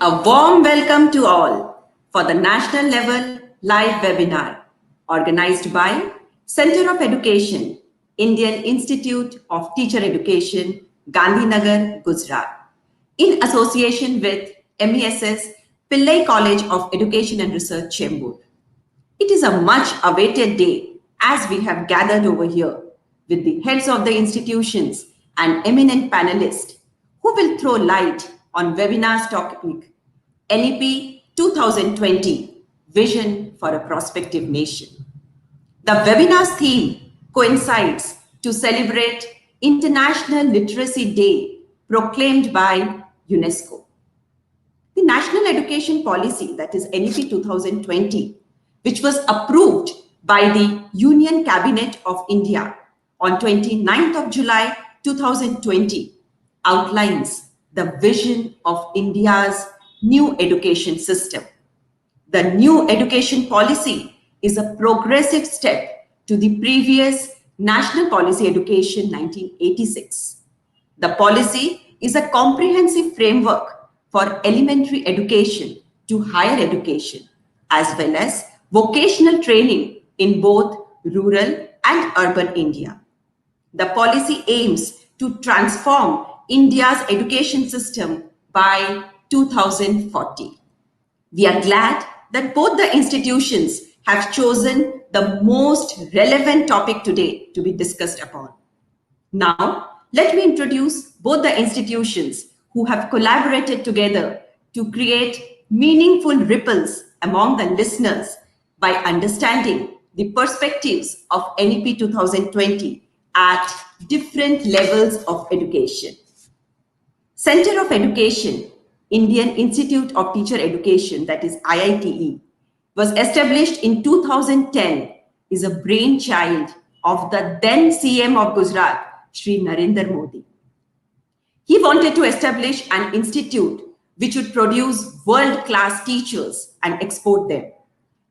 A warm welcome to all for the national level live webinar organized by Center of Education, Indian Institute of Teacher Education, Gandhinagar, Gujarat, in association with M.E.S. Pillai College of Education and Research, Chembur. It is a much awaited day as we have gathered over here with the heads of the institutions and eminent panelists who will throw light on webinar's topic, NEP 2020, Vision for a Prospective Nation. The webinar's theme coincides to celebrate International Literacy Day proclaimed by UNESCO. The National Education Policy, that is NEP 2020, which was approved by the Union Cabinet of India on 29th of July 2020, outlines the vision of India's new education system. The new education policy is a progressive step to the previous National Policy Education 1986. The policy is a comprehensive framework for elementary education to higher education, as well as vocational training in both rural and urban India. The policy aims to transform India's education system by 2040. We are glad that both the institutions have chosen the most relevant topic today to be discussed upon. Now, let me introduce both the institutions who have collaborated together to create meaningful ripples among the listeners by understanding the perspectives of NEP 2020 at different levels of education. Center of Education, Indian Institute of Teacher Education, that is IITE, was established in 2010, is a brainchild of the then CM of Gujarat, Shri Narendra Modi. He wanted to establish an institute which would produce world-class teachers and export them.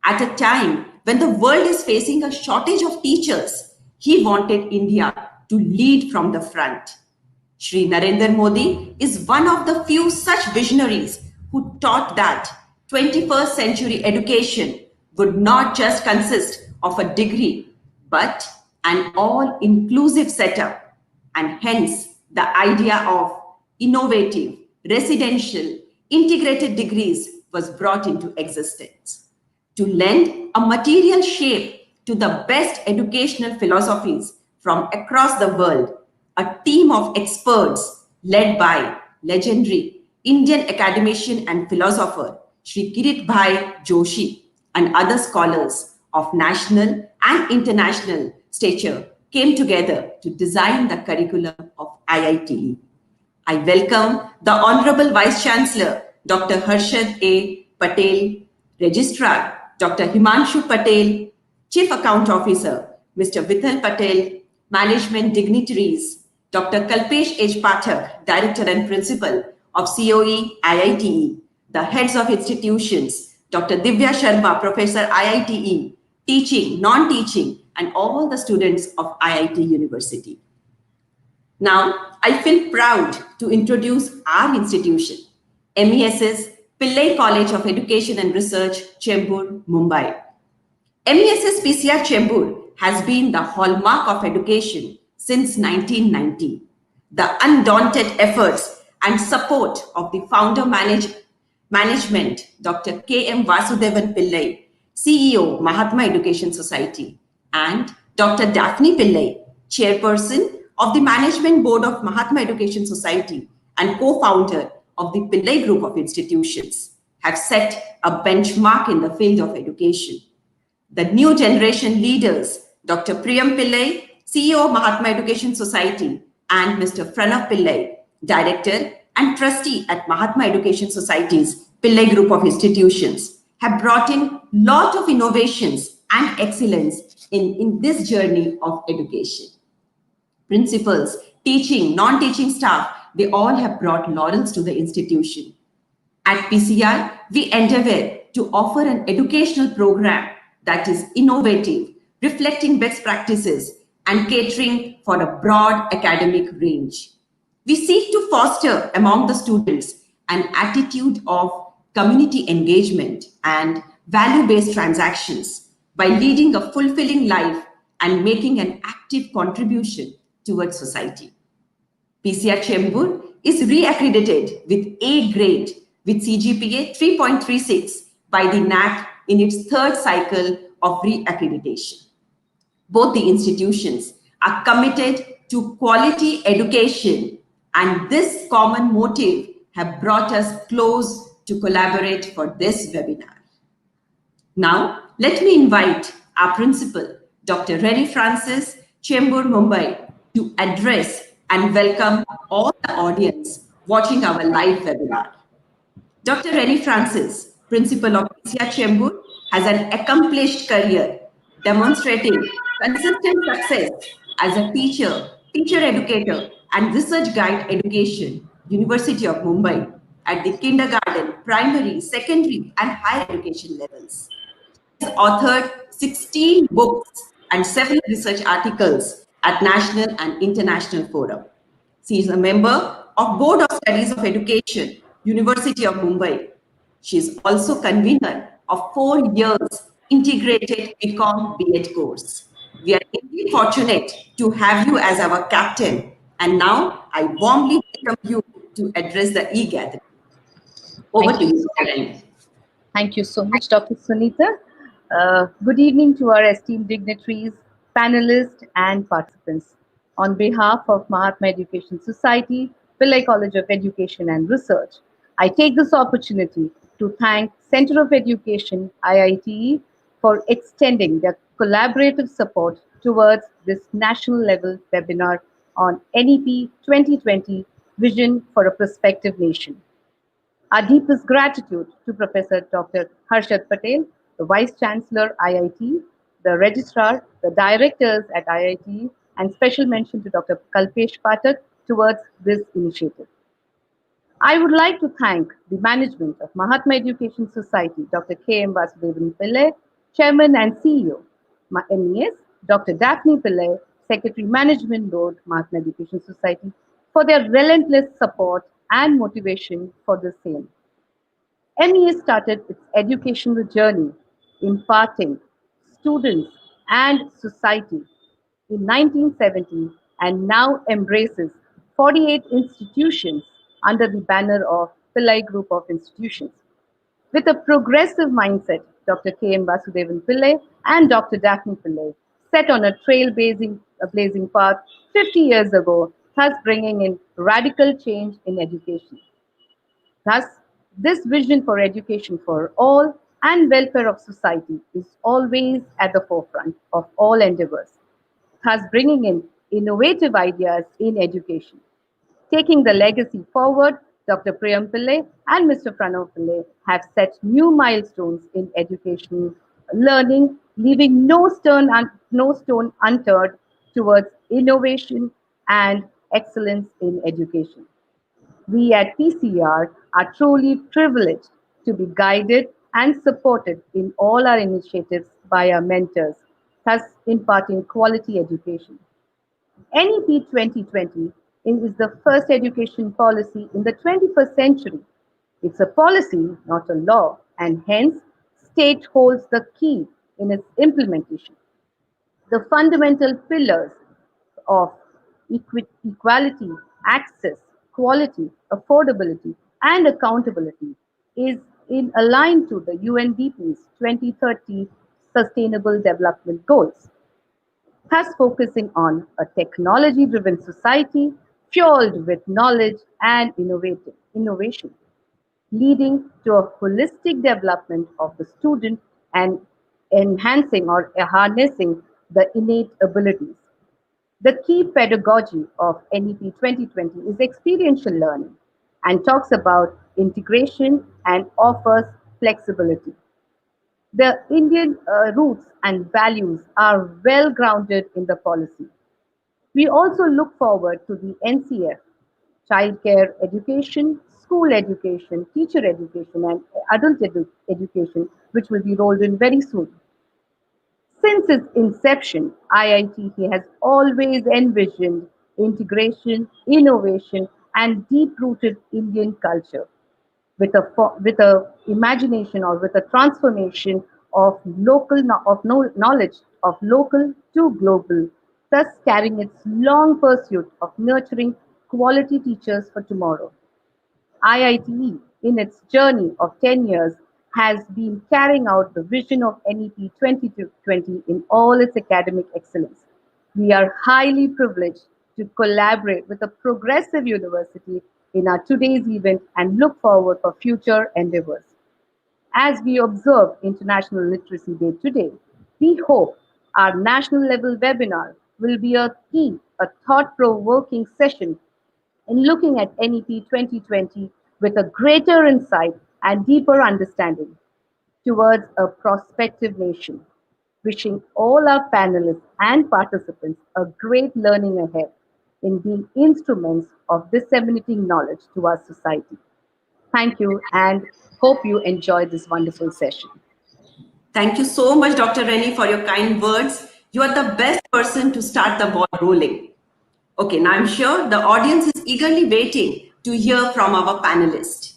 At a time when the world is facing a shortage of teachers, he wanted India to lead from the front. Shri Narendra Modi is one of the few such visionaries who taught that 21st century education would not just consist of a degree, but an all-inclusive setup, and hence the idea of innovative, residential, integrated degrees was brought into existence. To lend a material shape to the best educational philosophies from across the world, a team of experts led by legendary Indian academician and philosopher Shri Kirit Bhai Joshi and other scholars of national and international stature came together to design the curriculum of IITE. I welcome the Honorable Vice Chancellor, Dr. Harshad A. Patel, Registrar, Dr. Himanshu Patel, Chief Account Officer, Mr. Vithal Patel, Management Dignitaries, Dr. Kalpesh H. Pathak, Director and Principal of COE IITE, the heads of institutions, Dr. Divya Sharma, Professor IITE, teaching, non-teaching, and all the students of IIT University. Now, I feel proud to introduce our institution, M.E.S. Pillai College of Education and Research, Chembur, Mumbai. M.E.S. PCR Chembur has been the hallmark of education since 1990. The undaunted efforts and support of the founder management, Dr. K.M. Vasudevan Pillai, CEO, Mahatma Education Society, and Dr. Daphne Pillai, chairperson of the Management Board of Mahatma Education Society and co-founder of the Pillai Group of Institutions, have set a benchmark in the field of education. The new generation leaders, Dr. Priyam Pillai, CEO of Mahatma Education Society, and Mr. Pranav Pillai, Director and Trustee at Mahatma Education Society's Pillai Group of Institutions, have brought in lot of innovations and excellence in this journey of education. Principals, teaching, non-teaching staff, they all have brought laurels to the institution. At PCR, we endeavor to offer an educational program that is innovative, reflecting best practices, and catering for a broad academic range. We seek to foster among the students an attitude of community engagement and value-based transactions by leading a fulfilling life and making an active contribution towards society. PCR Chembur is re-accredited with A grade with CGPA 3.36 by the NAC in its third cycle of re-accreditation. Both the institutions are committed to quality education, and this common motive have brought us close to collaborate for this webinar. Now, let me invite our principal, Dr. Rennie Francis, Chembur, Mumbai, to address and welcome all the audience watching our live webinar. Dr. Rennie Francis, principal of PCR Chembur, has an accomplished career demonstrating consistent success as a teacher, teacher educator, and research guide education, University of Mumbai, at the kindergarten, primary, secondary, and higher education levels. He has authored 16 books and several research articles at national and international fora. She is a member of Board of Studies of Education, University of Mumbai. She is also convener of 4 years integrated BCom B.Ed course. We are indeed fortunate to have you as our captain, and now I warmly welcome you to address the e-gathering. Over to you, Karen. Thank you so much, Dr. Sunita. Good evening to our esteemed dignitaries, panelists, and participants. On behalf of Mahatma Education Society, Pillai College of Education and Research, I take this opportunity to thank Center of Education, IITE, for extending their collaborative support towards this national level webinar on NEP 2020 Vision for a Prospective Nation. Our deepest gratitude to Professor Dr. Harshad Patel, the Vice Chancellor IIT, the Registrar, the Directors at IIT, and special mention to Dr. Kalpesh Pathak towards this initiative. I would like to thank the management of Mahatma Education Society, Dr. K.M. Vasudevan Pillai, Chairman and CEO, M.E.S, Dr. Daphne Pillai, Secretary Management Board, Mahatma Education Society, for their relentless support and motivation for the same. M.E.S started its educational journey imparting students and society in 1970 and now embraces 48 institutions under the banner of Pillai Group of Institutions. With a progressive mindset, Dr. K.M. Vasudevan Pillai and Dr. Daphne Pillai set on a blazing path 50 years ago, thus bringing in radical change in education. Thus, this vision for education for all and welfare of society is always at the forefront of all endeavors, thus bringing in innovative ideas in education. Taking the legacy forward, Dr. Priyam Pillai and Mr. Pranav Pillai have set new milestones in education learning, leaving no stone unturned towards innovation and excellence in education. We at PCR are truly privileged to be guided and supported in all our initiatives by our mentors, thus imparting quality education. NEP 2020 is the first education policy in the 21st century. It's a policy, not a law, and hence state holds the key in its implementation. The fundamental pillars of equality, access, quality, affordability, and accountability is in aligned to the UNDP's 2030 Sustainable Development Goals, thus focusing on a technology-driven society fueled with knowledge and innovation, leading to a holistic development of the student and enhancing or harnessing the innate abilities. The key pedagogy of NEP 2020 is experiential learning and talks about integration and offers flexibility. The Indian roots and values are well grounded in the policy. We also look forward to the NCF, childcare education, school education, teacher education, and adult education, which will be rolled in very soon. Since its inception, IIT has always envisioned integration, innovation, and deep rooted Indian culture. with a imagination or with a transformation of knowledge of local to global, thus carrying its long pursuit of nurturing quality teachers for tomorrow. IITE, in its journey of 10 years, has been carrying out the vision of NEP 2020 in all its academic excellence. We are highly privileged to collaborate with a progressive university in our today's event and look forward for future endeavors. As we observe International Literacy Day today, we hope our national level webinar will be a thought-provoking session in looking at NEP 2020 with a greater insight and deeper understanding towards a prospective nation. Wishing all our panelists and participants a great learning ahead in being instruments of disseminating knowledge to our society. Thank you and hope you enjoyed this wonderful session. Thank you so much, Dr. Rennie, for your kind words. You are the best person to start the ball rolling. Okay, now I'm sure the audience is eagerly waiting to hear from our panelist.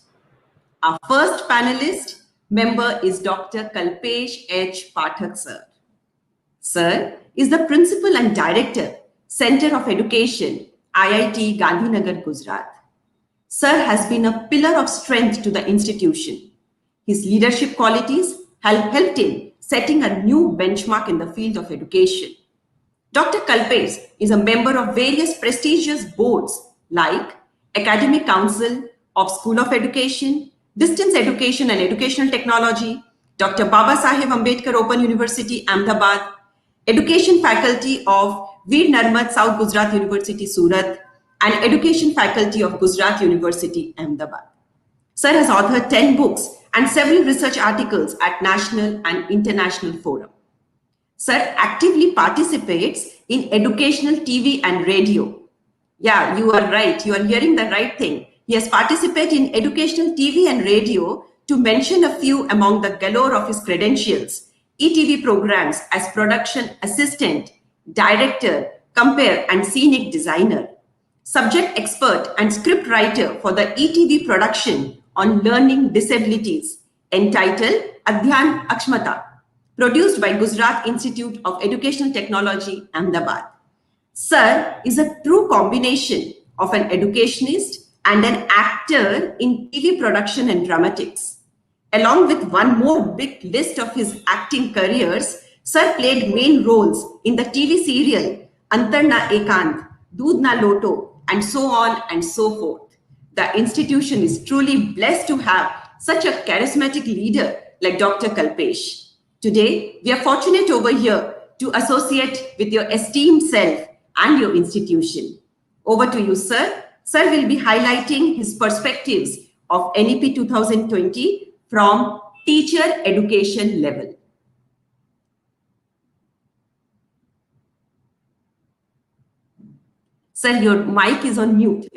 Our first panelist member is Dr. Kalpesh H. Pathak, sir. Sir is the Principal and Director, Center of Education, IIT Gandhinagar, Gujarat. Sir has been a pillar of strength to the institution. His leadership qualities have helped in setting a new benchmark in the field of education. Dr. Kalpesh is a member of various prestigious boards like Academic Council of School of Education, Distance Education and Educational Technology, Dr. Baba Saheb Ambedkar Open University, Ahmedabad, Education Faculty of Veer Narmad South Gujarat University, Surat, and Education Faculty of Gujarat University, Ahmedabad. Sir has authored 10 books and several research articles at national and international forums. Sir actively participates in educational TV and radio. Yeah, you are right. You are hearing the right thing. He has participated in educational TV and radio, to mention a few among the galore of his credentials: ETV programs as production assistant, director, compare and scenic designer, subject expert and script writer for the ETV production on learning disabilities entitled Adhyan Akshmata, produced by Gujarat Institute of Educational Technology, Ahmedabad. Sir is a true combination of an educationist and an actor in TV production and dramatics. Along with one more big list of his acting careers, Sir played main roles in the TV serial Antar Na Ekant, Doodh Na Loto, and so on and so forth. The institution is truly blessed to have such a charismatic leader like Dr. Kalpesh. Today, we are fortunate over here to associate with your esteemed self and your institution. Over to you, sir. Sir will be highlighting his perspectives of NEP 2020 from teacher education level. Sir, your mic is on mute.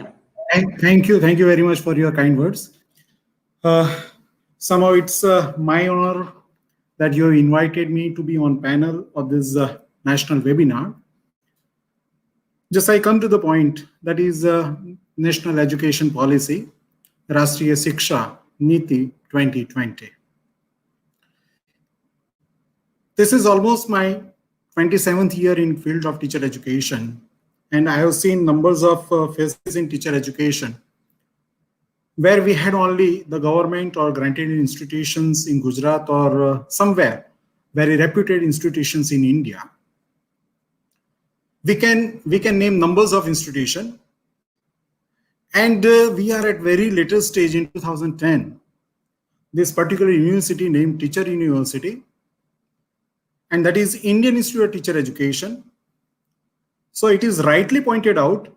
Thank you very much for your kind words. Somehow it's my honor that you invited me to be on panel of this national webinar. Just I come to the point, that is National Education Policy, Rashtriya Shiksha Niti 2020. This is almost my 27th year in field of teacher education, and I have seen numbers of phases in teacher education where we had only the government or granted institutions in Gujarat or somewhere very reputed institutions in India. We can name numbers of institutions, and we are at very later stage in 2010. This particular university named Teacher University, and that is Indian Institute of Teacher Education. So it is rightly pointed out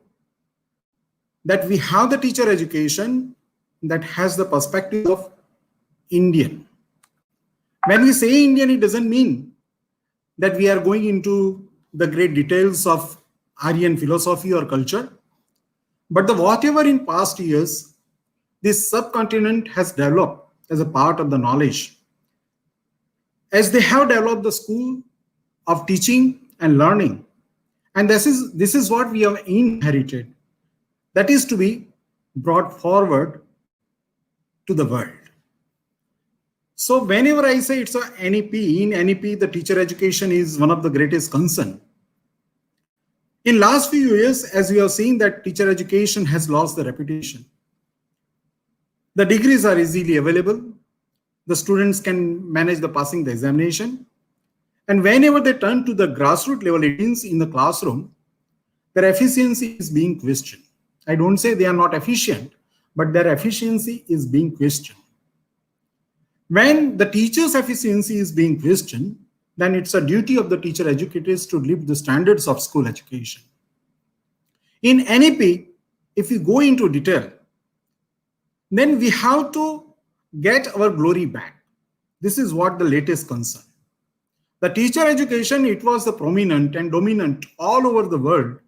that we have the teacher education that has the perspective of Indian. When we say Indian, it doesn't mean that we are going into the great details of Aryan philosophy or culture, but whatever in past years this subcontinent has developed as a part of the knowledge, as they have developed the school of teaching and learning, and this is what we have inherited, that is to be brought forward to the world. So whenever I say it's a NEP, in NEP, the teacher education is one of the greatest concern. In last few years, as we have seen, that teacher education has lost the reputation. The degrees are easily available. The students can manage the passing the examination. And whenever they turn to the grassroots level, it means in the classroom, their efficiency is being questioned. I don't say they are not efficient, but their efficiency is being questioned. When the teacher's efficiency is being questioned, then it's a duty of the teacher educators to lift the standards of school education. In NEP, if we go into detail, then we have to get our glory back. This is what the latest concern. The teacher education, it was the prominent and dominant all over the world.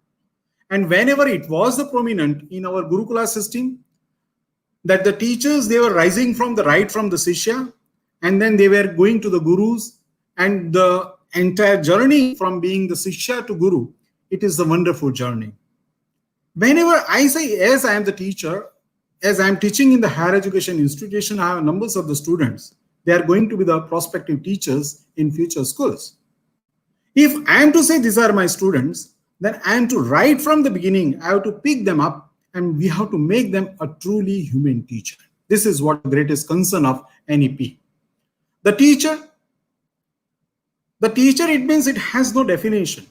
And whenever it was the prominent in our Gurukula system, that the teachers, they were rising from the Shishya, and then they were going to the gurus, and the entire journey from being the Shishya to Guru, it is a wonderful journey. Whenever I say, as I am the teacher, as I am teaching in the higher education institution, I have numbers of the students. They are going to be the prospective teachers in future schools. If I am to say these are my students, then I am to right from the beginning, I have to pick them up and we have to make them a truly human teacher. This is what the greatest concern of NEP. The teacher, it means it has no definition.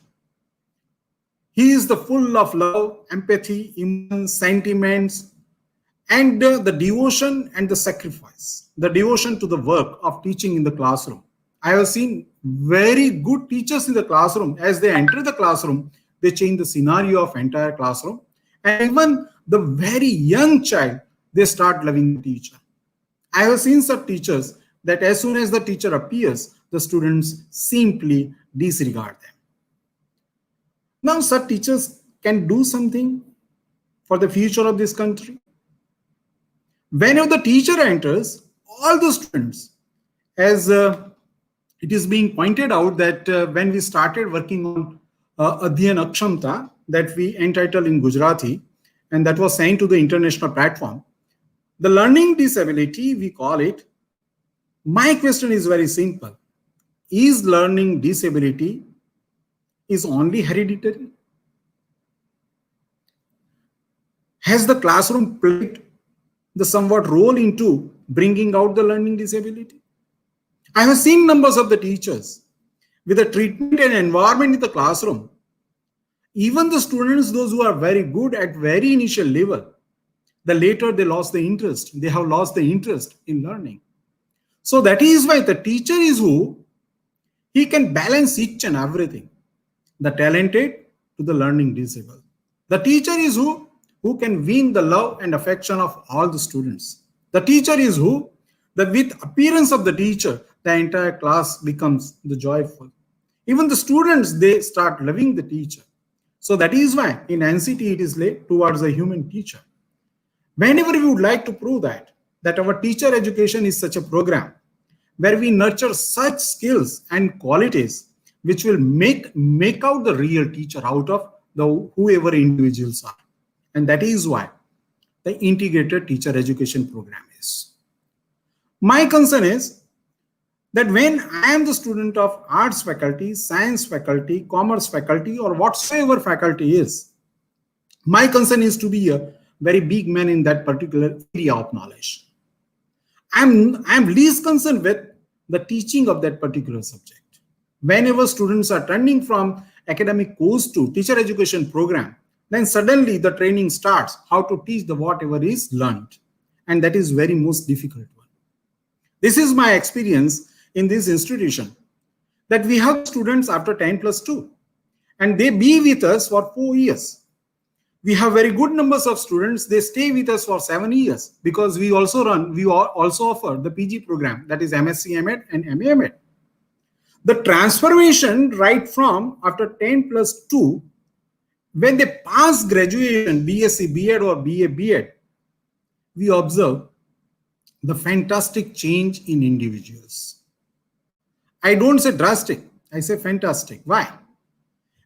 He is the full of love, empathy, emotions, sentiments, and the devotion and the sacrifice, the devotion to the work of teaching in the classroom. I have seen very good teachers in the classroom. As they enter the classroom, they change the scenario of entire classroom. And even the very young child, they start loving the teacher. I have seen some teachers that as soon as the teacher appears, the students simply disregard them. Now, such teachers can do something for the future of this country. Whenever the teacher enters, all the students, as it is being pointed out that when we started working on Adhyan Akshamta, that we entitled in Gujarati, and that was sent to the international platform, the learning disability, we call it. My question is very simple. Is learning disability is only hereditary? Has the classroom played the somewhat role into bringing out the learning disability? I have seen numbers of the teachers with the treatment and environment in the classroom. Even the students, those who are very good at very initial level, the later they lost the interest. They have lost the interest in learning. So that is why the teacher is who, he can balance each and everything. The talented to the learning disabled. The teacher is who can win the love and affection of all the students. The teacher is who, that with appearance of the teacher, the entire class becomes the joyful. Even the students, they start loving the teacher. So that is why in NCT it is led towards a human teacher. Whenever we would like to prove that our teacher education is such a program where we nurture such skills and qualities which will make out the real teacher out of the whoever individuals are. And that is why the integrated teacher education program is. My concern is that when I am the student of arts faculty, science faculty, commerce faculty, or whatsoever faculty is, my concern is to be a very big man in that particular area of knowledge. I'm least concerned with the teaching of that particular subject. Whenever students are turning from academic course to teacher education program, then suddenly the training starts how to teach the whatever is learned. And that is very most difficult one. This is my experience in this institution, that we have students after 10+2, and they be with us for 4 years. We have very good numbers of students. They stay with us for 7 years because we also offer the PG program, that is MSc M.Ed and MA M.Ed. The transformation right from after 10+2, when they pass graduation, BSc, B.Ed or BA, B.Ed, we observe the fantastic change in individuals. I don't say drastic, I say fantastic. Why?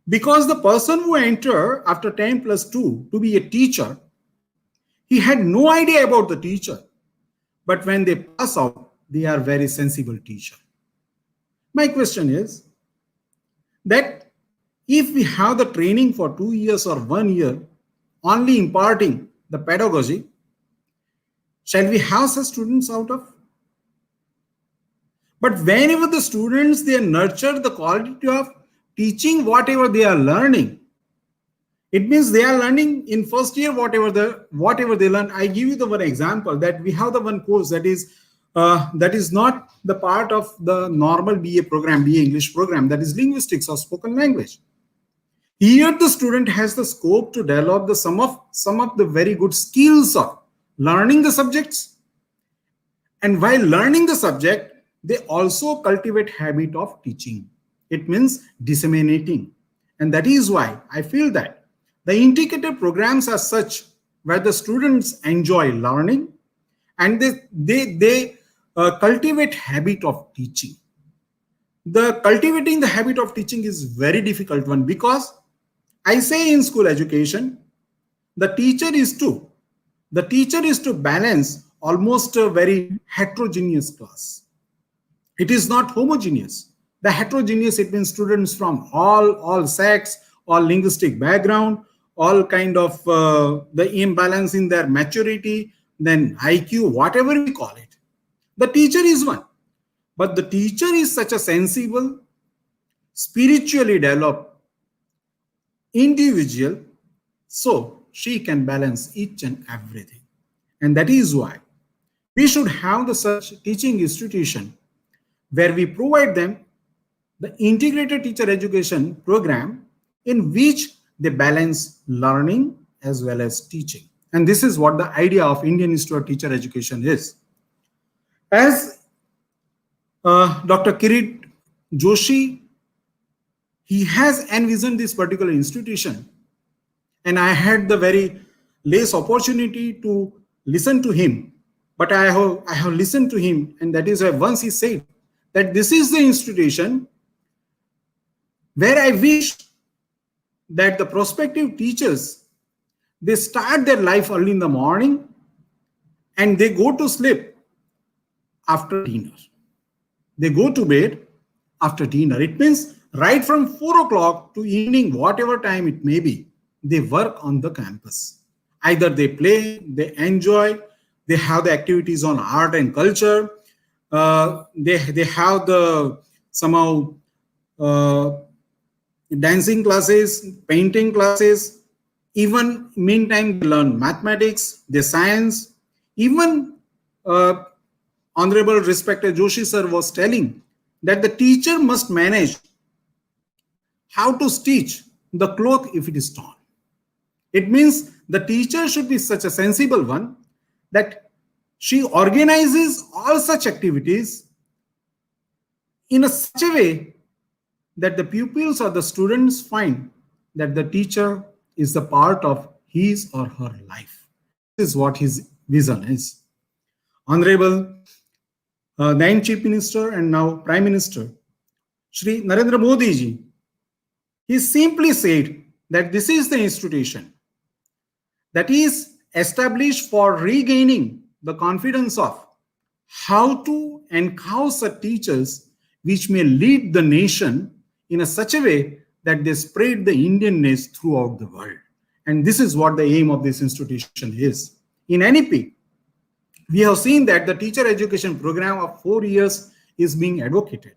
Because the person who entered after 10+2 to be a teacher, he had no idea about the teacher. but when they pass out, they are very sensible teacher. My question is that if we have the training for 2 years or 1 year, only imparting the pedagogy, shall we have such students out of? But whenever the students, they nurture the quality of teaching whatever they are learning, it means they are learning in first year whatever they learn. I give you the one example that we have the one course that is not the part of the normal BA program, BA English program, that is linguistics or spoken language. Here the student has the scope to develop the some of the very good skills of learning the subjects, and while learning the subject, they also cultivate habit of teaching. It means disseminating, and that is why I feel that the integrated programs are such where the students enjoy learning and they cultivate habit of teaching. The cultivating the habit of teaching is very difficult one, because I say in school education, the teacher is to balance almost a very heterogeneous class. It is not homogeneous. The heterogeneous, it means students from all sects, all linguistic background, all kind of the imbalance in their maturity, then IQ, whatever we call it. The teacher is one, but the teacher is such a sensible, spiritually developed individual, so she can balance each and everything. And that is why we should have the such teaching institution where we provide them the integrated teacher education program in which they balance learning as well as teaching. And this is what the idea of Indian Institute of Teacher Education is. As Dr. Kirit Joshi, he has envisioned this particular institution, and I had the very less opportunity to listen to him, but I have listened to him, and that is why once he said that this is the institution where I wish that the prospective teachers, they start their life early in the morning and they go to sleep after dinner. They go to bed after dinner. It means right from 4 o'clock to evening, whatever time it may be, they work on the campus. Either they play, they enjoy, they have the activities on art and culture, they have the somehow dancing classes, painting classes, even meantime they learn mathematics, the science. Even Honorable respected Joshi sir was telling that the teacher must manage how to stitch the cloth if it is torn. It means the teacher should be such a sensible one that she organizes all such activities in such a way that the pupils or the students find that the teacher is the part of his or her life. This is what his vision is. Honorable then Chief Minister and now Prime Minister, Shri Narendra Modi ji, he simply said that this is the institution that is established for regaining the confidence of how to encourage the teachers which may lead the nation in such a way that they spread the Indianness throughout the world. And this is what the aim of this institution is. In NEP, we have seen that the teacher education program of 4 years is being advocated.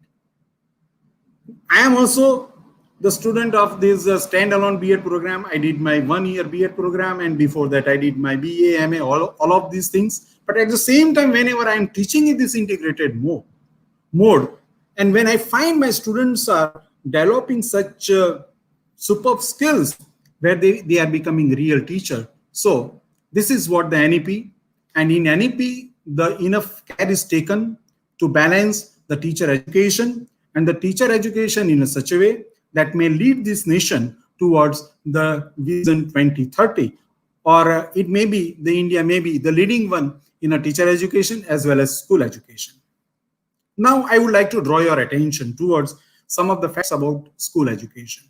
I am also the student of this standalone B.Ed program. I did my 1 year B.Ed program, and before that I did my BA, MA, all of these things. But at the same time, whenever I am teaching in this integrated mode, and when I find my students are developing such superb skills where they are becoming real teacher. So this is what the NEP, and in NEP, the enough care is taken to balance the teacher education and the teacher education in such a way that may lead this nation towards the Vision 2030, or it may be the India may be the leading one in a teacher education as well as school education. Now, I would like to draw your attention towards some of the facts about school education.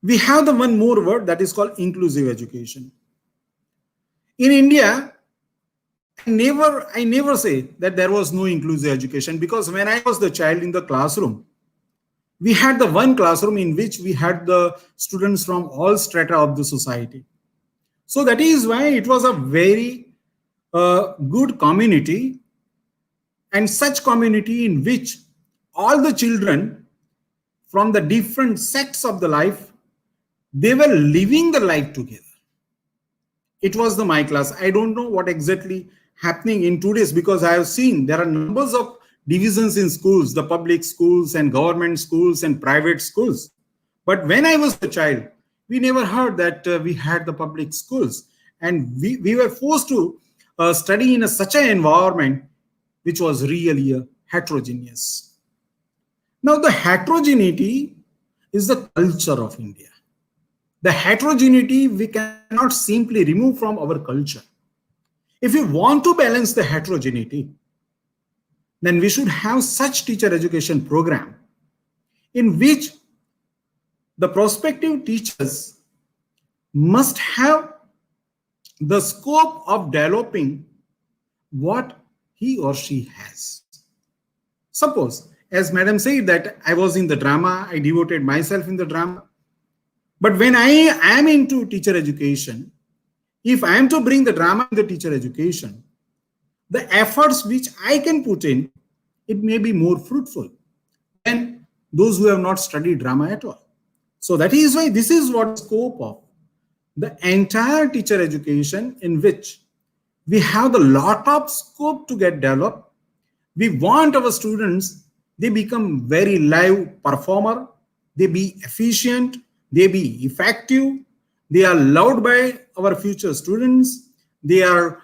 We have the one more word that is called inclusive education. In India, I never say that there was no inclusive education, because when I was the child in the classroom, we had the one classroom in which we had the students from all strata of the society. So that is why it was a very good community, and such community in which all the children from the different sects of the life, they were living the life together. It was the my class. I don't know what exactly happening in today's, because I have seen there are numbers of divisions in schools, the public schools and government schools and private schools. But when I was a child, we never heard that we had the public schools, and we were forced to study in such an environment which was really heterogeneous. Now, the heterogeneity is the culture of India. The heterogeneity we cannot simply remove from our culture. If we want to balance the heterogeneity, then we should have such teacher education program in which the prospective teachers must have the scope of developing what he or she has. Suppose, as madam said, that I was in the drama, I devoted myself in the drama. But when I am into teacher education, if I am to bring the drama in the teacher education, the efforts which I can put in, it may be more fruitful than those who have not studied drama at all. So that is why this is what scope of the entire teacher education, in which we have a lot of scope to get developed. We want our students, they become very live performer, they be efficient, they be effective, they are loved by our future students, they are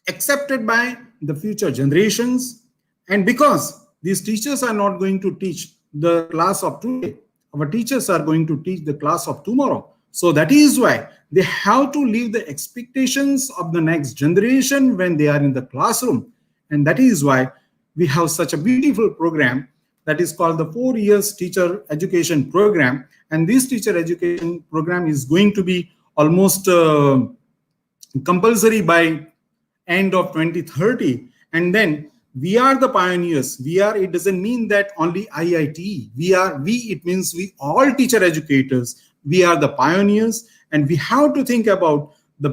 accepted by the future generations. And because these teachers are not going to teach the class of today, our teachers are going to teach the class of tomorrow. So that is why they have to leave the expectations of the next generation when they are in the classroom. And that is why we have such a beautiful program that is called the 4 years teacher education program. And this teacher education program is going to be almost compulsory by end of 2030. And then we are the pioneers. It doesn't mean that only IIT. It means we all teacher educators. We are the pioneers, and we have to think about the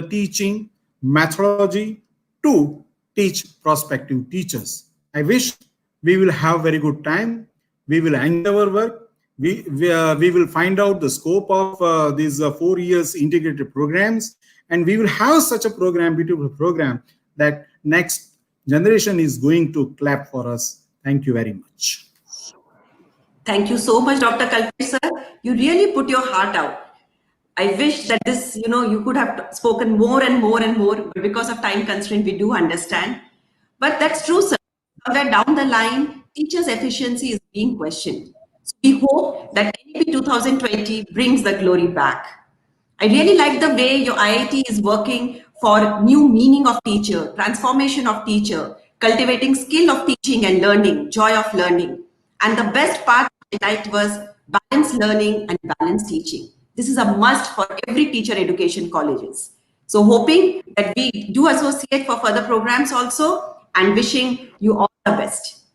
teaching methodology to teach prospective teachers. I wish we will have very good time. We will enjoy our work. We will find out the scope of these 4 years integrated programs, and we will have such a program, beautiful program, that next generation is going to clap for us. Thank you very much. Thank you so much, Dr. Kalpesh, sir. You really put your heart out. I wish that this, you could have spoken more and more and more, but because of time constraint, we do understand. But that's true, sir. Somewhere down the line, teachers' efficiency is being questioned. So we hope that NEP 2020 brings the glory back. I really like the way your IIT is working for new meaning of teacher, transformation of teacher, cultivating skill of teaching and learning, joy of learning. And the best part tonight was balanced learning and balanced teaching. This is a must for every teacher education colleges. So hoping that we do associate for further programs also, and wishing you all the best.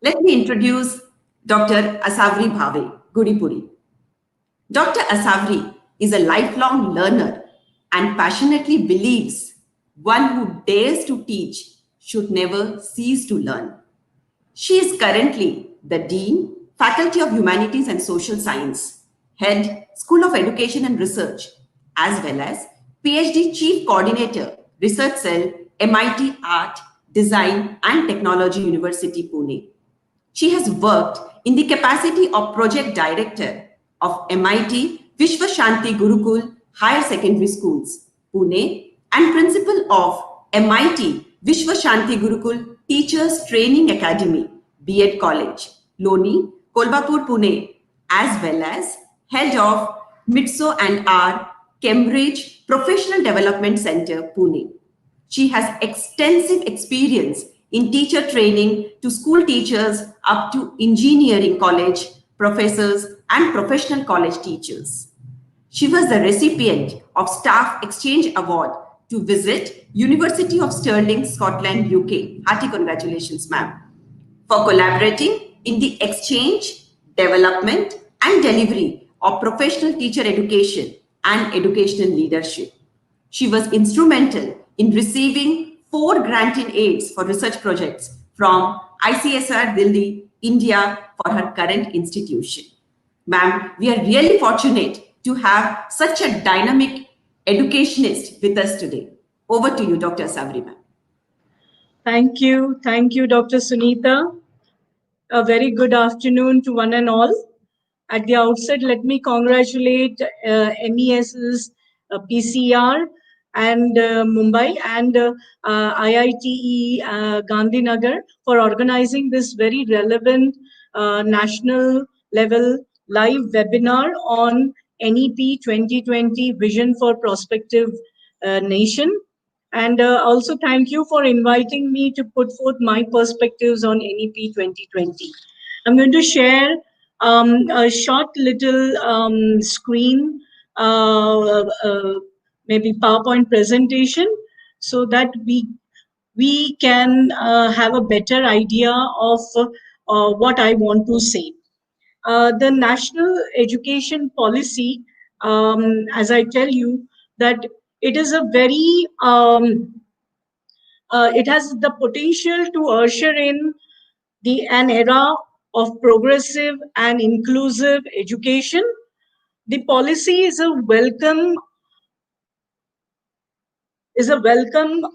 Let me introduce Dr. Asavri Bhave, Gudipuri. Dr. Asavri is a lifelong learner and passionately believes one who dares to teach should never cease to learn. She is currently the Dean, Faculty of Humanities and Social Science, Head, School of Education and Research, as well as PhD Chief Coordinator, Research Cell, MIT Art, Design and Technology University, Pune. She has worked in the capacity of Project Director of MIT Vishwa Shanti Gurukul Higher Secondary Schools, Pune, and Principal of MIT Vishwa Shanti Gurukul Teachers Training Academy, B.Ed College, Loni, Kolbapur, Pune, as well as Head of MITSO and R, Cambridge Professional Development Center, Pune. She has extensive experience in teacher training to school teachers up to engineering college professors and professional college teachers. She was the recipient of Staff Exchange Award to visit University of Stirling, Scotland, UK. Hearty congratulations, ma'am, for collaborating in the exchange, development, and delivery of professional teacher education and educational leadership. She was instrumental in receiving 4 grant-in aids for research projects from ICSR Delhi, India, for her current institution. Ma'am, we are really fortunate to have such a dynamic educationist with us today. Over to you, Dr. Savri, ma'am. Thank you. Thank you, Dr. Sunita. A very good afternoon to one and all. At the outset, let me congratulate MES's PCR and Mumbai and IITE Gandhinagar for organizing this very relevant national level live webinar on NEP 2020 Vision for Prospective Nation. And also thank you for inviting me to put forth my perspectives on NEP 2020. I'm going to share a short little screen, maybe PowerPoint presentation, so that we can have a better idea of what I want to say. The national education policy, as I tell you, that it is a very, it has the potential to usher in an era of progressive and inclusive education. The policy is a welcome,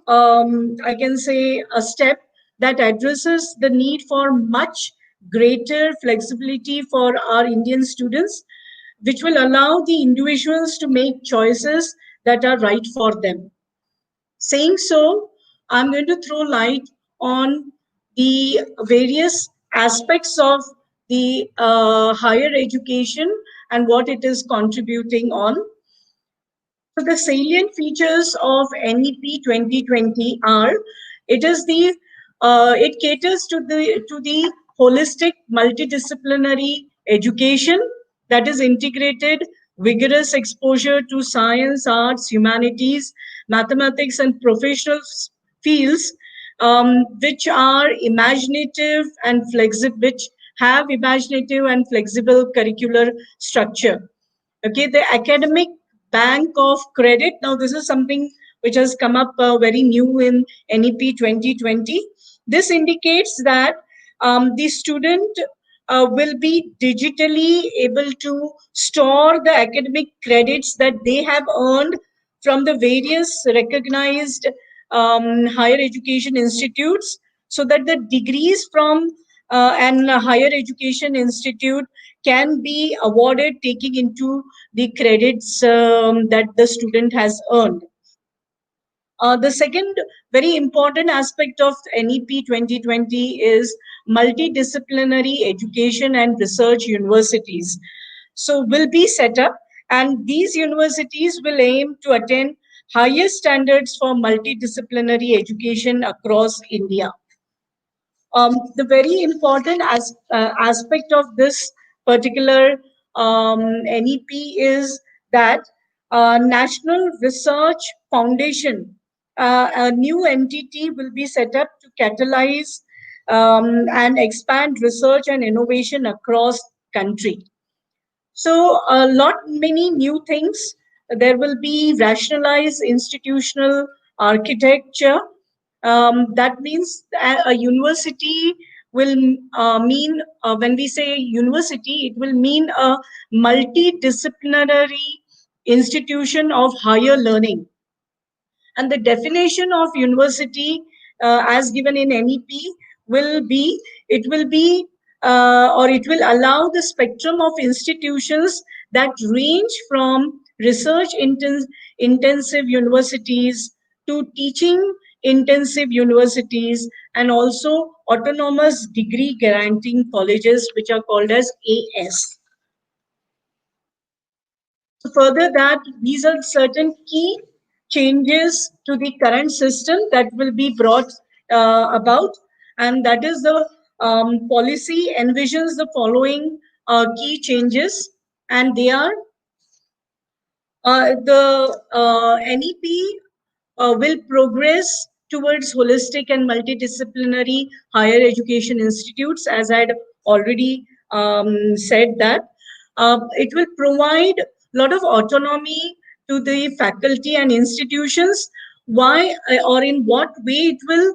I can say, a step that addresses the need for much greater flexibility for our Indian students, which will allow the individuals to make choices that are right for them. Saying so, I'm going to throw light on the various aspects of the higher education and what it is contributing on. So the salient features of NEP 2020 are, it caters to the holistic multidisciplinary education that is integrated, vigorous exposure to science, arts, humanities, mathematics, and professional fields, which are imaginative and flexible, which have imaginative and flexible curricular structure. Okay, the academic bank of credit. Now, this is something which has come up very new in NEP 2020. This indicates that the student will be digitally able to store the academic credits that they have earned from the various recognized higher education institutes, so that the degrees from an higher education institute can be awarded taking into the credits that the student has earned. The second very important aspect of NEP 2020 is multidisciplinary education and research universities. So will be set up, and these universities will aim to attain higher standards for multidisciplinary education across India. The very important aspect of this particular NEP is that National Research Foundation, a new entity will be set up to catalyze and expand research and innovation across country. So many new things. There will be rationalized institutional architecture. That means a university will mean, when we say university, it will mean a multidisciplinary institution of higher learning. And the definition of university as given in NEP will be, it will allow the spectrum of institutions that range from research intensive universities to teaching intensive universities, and also autonomous degree granting colleges, which are called as AS. Further that, these are certain key changes to the current system that will be brought about, and that is the policy envisions the following key changes, and they are: The NEP will progress towards holistic and multidisciplinary higher education institutes, as I had already said that. It will provide a lot of autonomy to the faculty and institutions. Why or in what way it will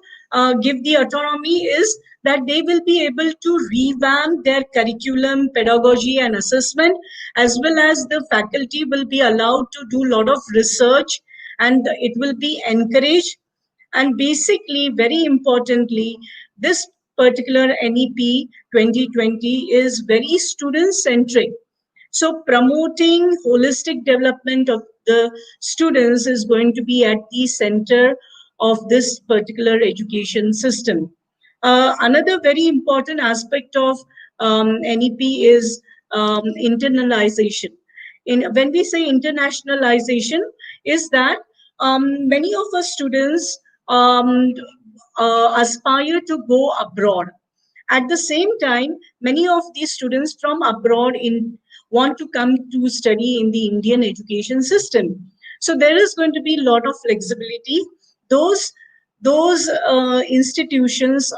give the autonomy is that they will be able to revamp their curriculum, pedagogy, and assessment, as well as the faculty will be allowed to do a lot of research and it will be encouraged. And basically, very importantly, this particular NEP 2020 is very student centric. So promoting holistic development of the students is going to be at the center of this particular education system. Another very important aspect of NEP is internalization. When we say internationalization, is that many of our students aspire to go abroad. At the same time, many of these students from abroad want to come to study in the Indian education system. So there is going to be a lot of flexibility. Those institutions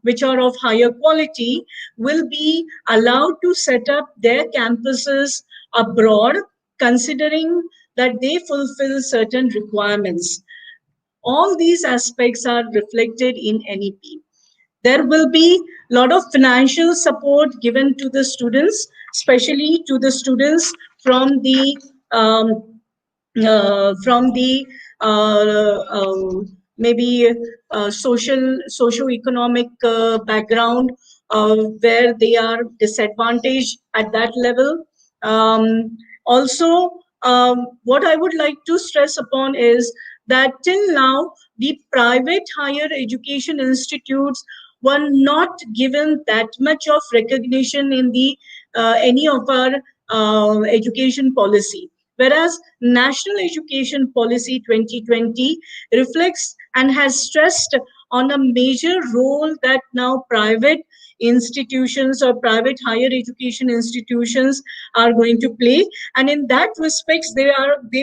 which are of higher quality will be allowed to set up their campuses abroad, considering that they fulfill certain requirements. All these aspects are reflected in NEP. There will be a lot of financial support given to the students, especially to the students from the um, maybe socio-economic background where they are disadvantaged at that level. Also, what I would like to stress upon is that till now, the private higher education institutes were not given that much of recognition in the any of our education policy. Whereas National Education Policy 2020 reflects and has stressed on a major role that now private institutions or private higher education institutions are going to play. And in that respects, they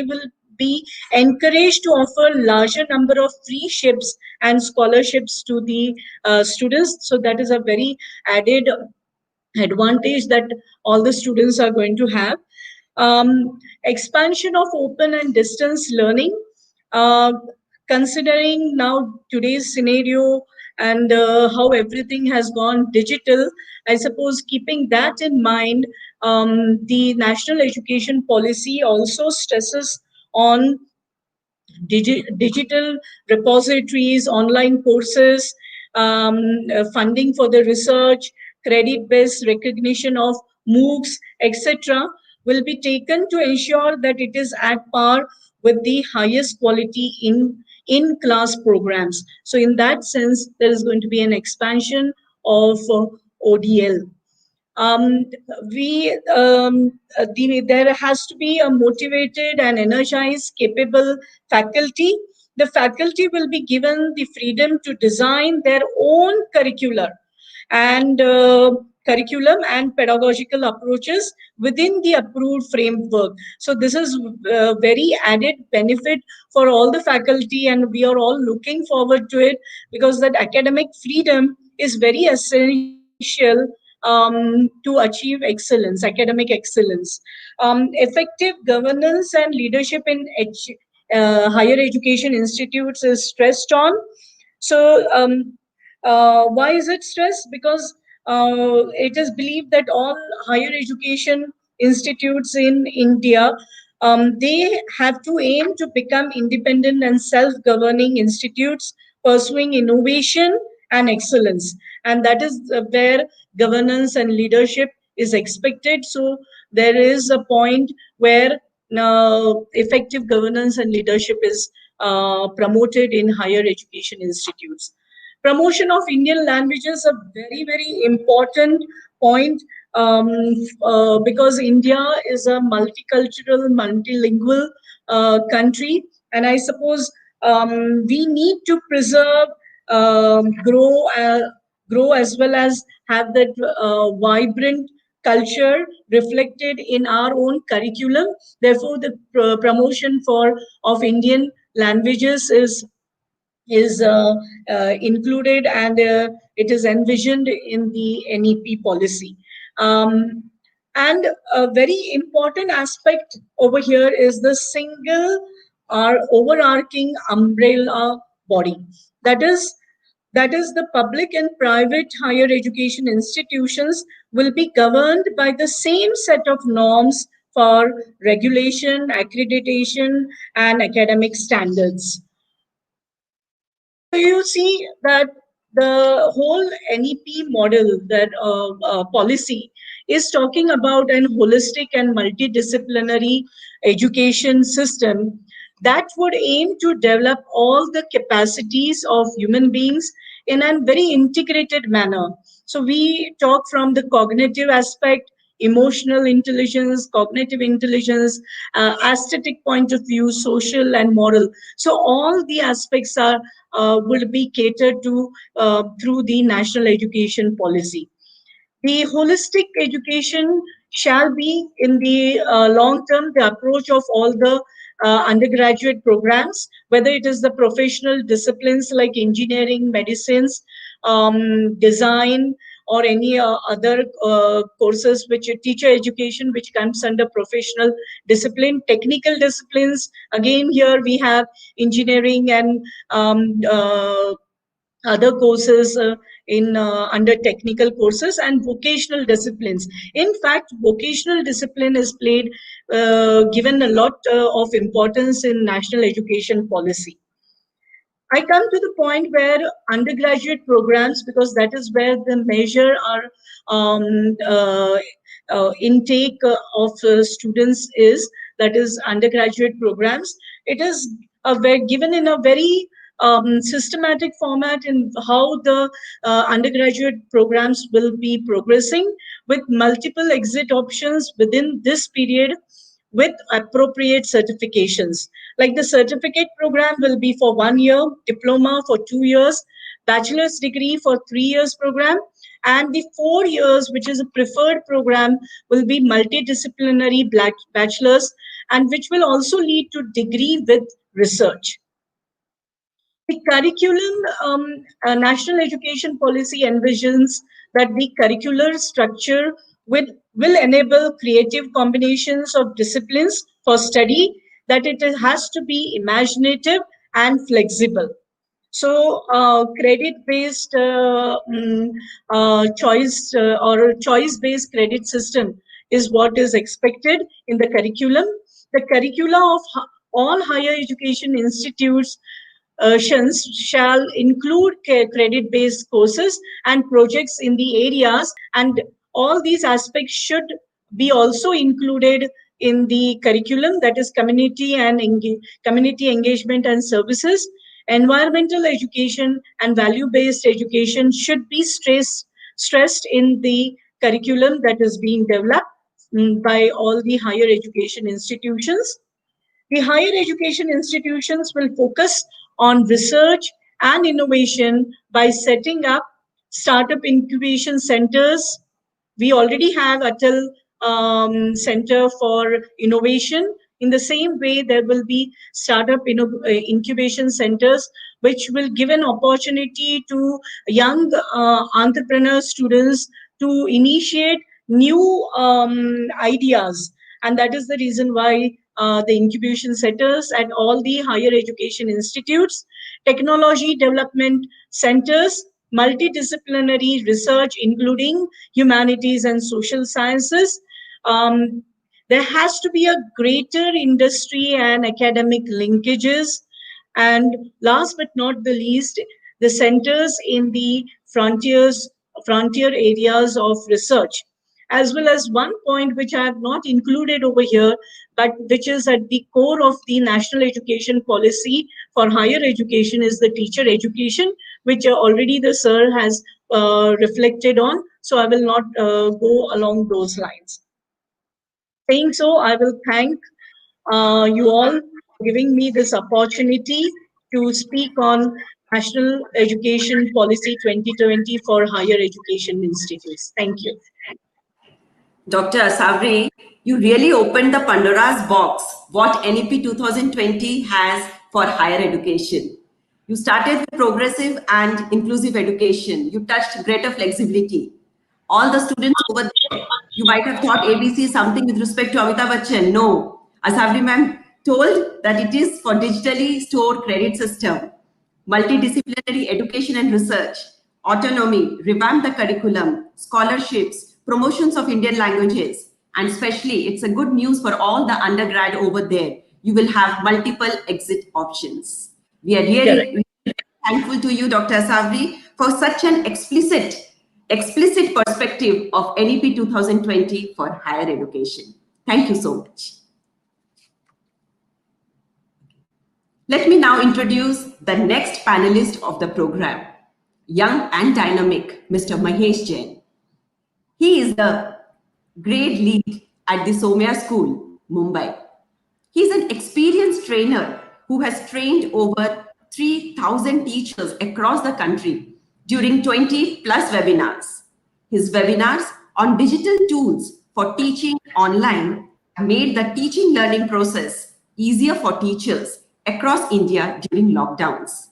will be encouraged to offer larger number of free ships and scholarships to the students. So that is a very added advantage that all the students are going to have. Expansion of open and distance learning, uh, considering now today's scenario and how everything has gone digital, I suppose keeping that in mind, the national education policy also stresses on digital repositories, online courses, funding for the research, credit-based recognition of MOOCs, etc., will be taken to ensure that it is at par with the highest quality in-class programs. So in that sense, there is going to be an expansion of ODL. um, there has to be a motivated and energized, capable faculty. The faculty will be given the freedom to design their own and curriculum and pedagogical approaches within the approved framework. So this is very added benefit for all the faculty, and we are all looking forward to it, because that academic freedom is very essential to achieve excellence, academic excellence. Effective governance and leadership in higher education institutes is stressed on. So, why is it stressed? Because it is believed that all higher education institutes in India, they have to aim to become independent and self-governing institutes, pursuing innovation and excellence. And that is where governance and leadership is expected. So there is a point where effective governance and leadership is promoted in higher education institutes. Promotion of Indian language is a very, very important point, because India is a multicultural, multilingual country, and I suppose we need to preserve, grow as well as have that vibrant culture reflected in our own curriculum. Therefore, the promotion of Indian languages is included, and it is envisioned in the NEP policy. And a very important aspect over here is the single or overarching umbrella body. That is, the public and private higher education institutions will be governed by the same set of norms for regulation, accreditation, and academic standards. So you see that the whole NEP model, that policy, is talking about an holistic and multidisciplinary education system that would aim to develop all the capacities of human beings in a very integrated manner. So we talk from the cognitive aspect, emotional intelligence, cognitive intelligence, aesthetic point of view, social and moral. So all the aspects are will be catered to through the national education policy. The holistic education shall be in the long term the approach of all the undergraduate programs, whether it is the professional disciplines like engineering, medicines, design, or any other courses which teacher education, which comes under professional discipline. Technical disciplines, again here we have engineering and other courses in under technical courses, and vocational disciplines. In fact, vocational discipline is played given a lot of importance in national education policy. I come to the point where undergraduate programs, because that is where the measure our intake of students is, that is undergraduate programs. It is given in a very systematic format in how the undergraduate programs will be progressing, with multiple exit options within this period, with appropriate certifications. Like the certificate program will be for 1 year, diploma for 2 years, bachelor's degree for 3 years program, and the 4 years, which is a preferred program, will be multidisciplinary bachelor's, and which will also lead to degree with research. The curriculum, national education policy envisions that the curricular structure will enable creative combinations of disciplines for study, that it has to be imaginative and flexible. So, credit-based choice or choice-based credit system is what is expected in the curriculum. The curricula of all higher education institutes shall include credit-based courses and projects in the areas, and all these aspects should be also included in the curriculum, that is community and community engagement and services. Environmental education and value-based education should be stressed in the curriculum that is being developed by all the higher education institutions. The higher education institutions will focus on research and innovation by setting up startup incubation centers. We already have Atal Center for Innovation. In the same way, there will be startup incubation centers, which will give an opportunity to young entrepreneur students to initiate new ideas. And that is the reason why the incubation centers at all the higher education institutes, technology development centers, multidisciplinary research, including humanities and social sciences. There has to be a greater industry and academic linkages. And last but not the least, the centers in the frontier areas of research, as well as one point which I have not included over here, but which is at the core of the national education policy for higher education, is the teacher education, which already the sir has reflected on. So I will not go along those lines. Saying so, I will thank you all for giving me this opportunity to speak on National Education Policy 2020 for higher education institutes. Thank you. Dr. Asavri, you really opened the Pandora's box, what NEP 2020 has for higher education. You started with progressive and inclusive education. You touched greater flexibility. All the students over there, you might have thought ABC is something with respect to Amitabh Bachchan. No. Asavri ma'am told that it is for digitally stored credit system, multidisciplinary education and research, autonomy, revamp the curriculum, scholarships, promotions of Indian languages, and especially it's a good news for all the undergrad over there. You will have multiple exit options. We are Correct. really thankful to you, Dr. Asavri, for such an explicit perspective of NEP 2020 for higher education. Thank you so much. Let me now introduce the next panelist of the program, young and dynamic Mr. Mahesh Jain. He is the grade lead at the Somya School, Mumbai. He is an experienced trainer who has trained over 3,000 teachers across the country during 20 plus webinars. His webinars on digital tools for teaching online made the teaching learning process easier for teachers across India during lockdowns.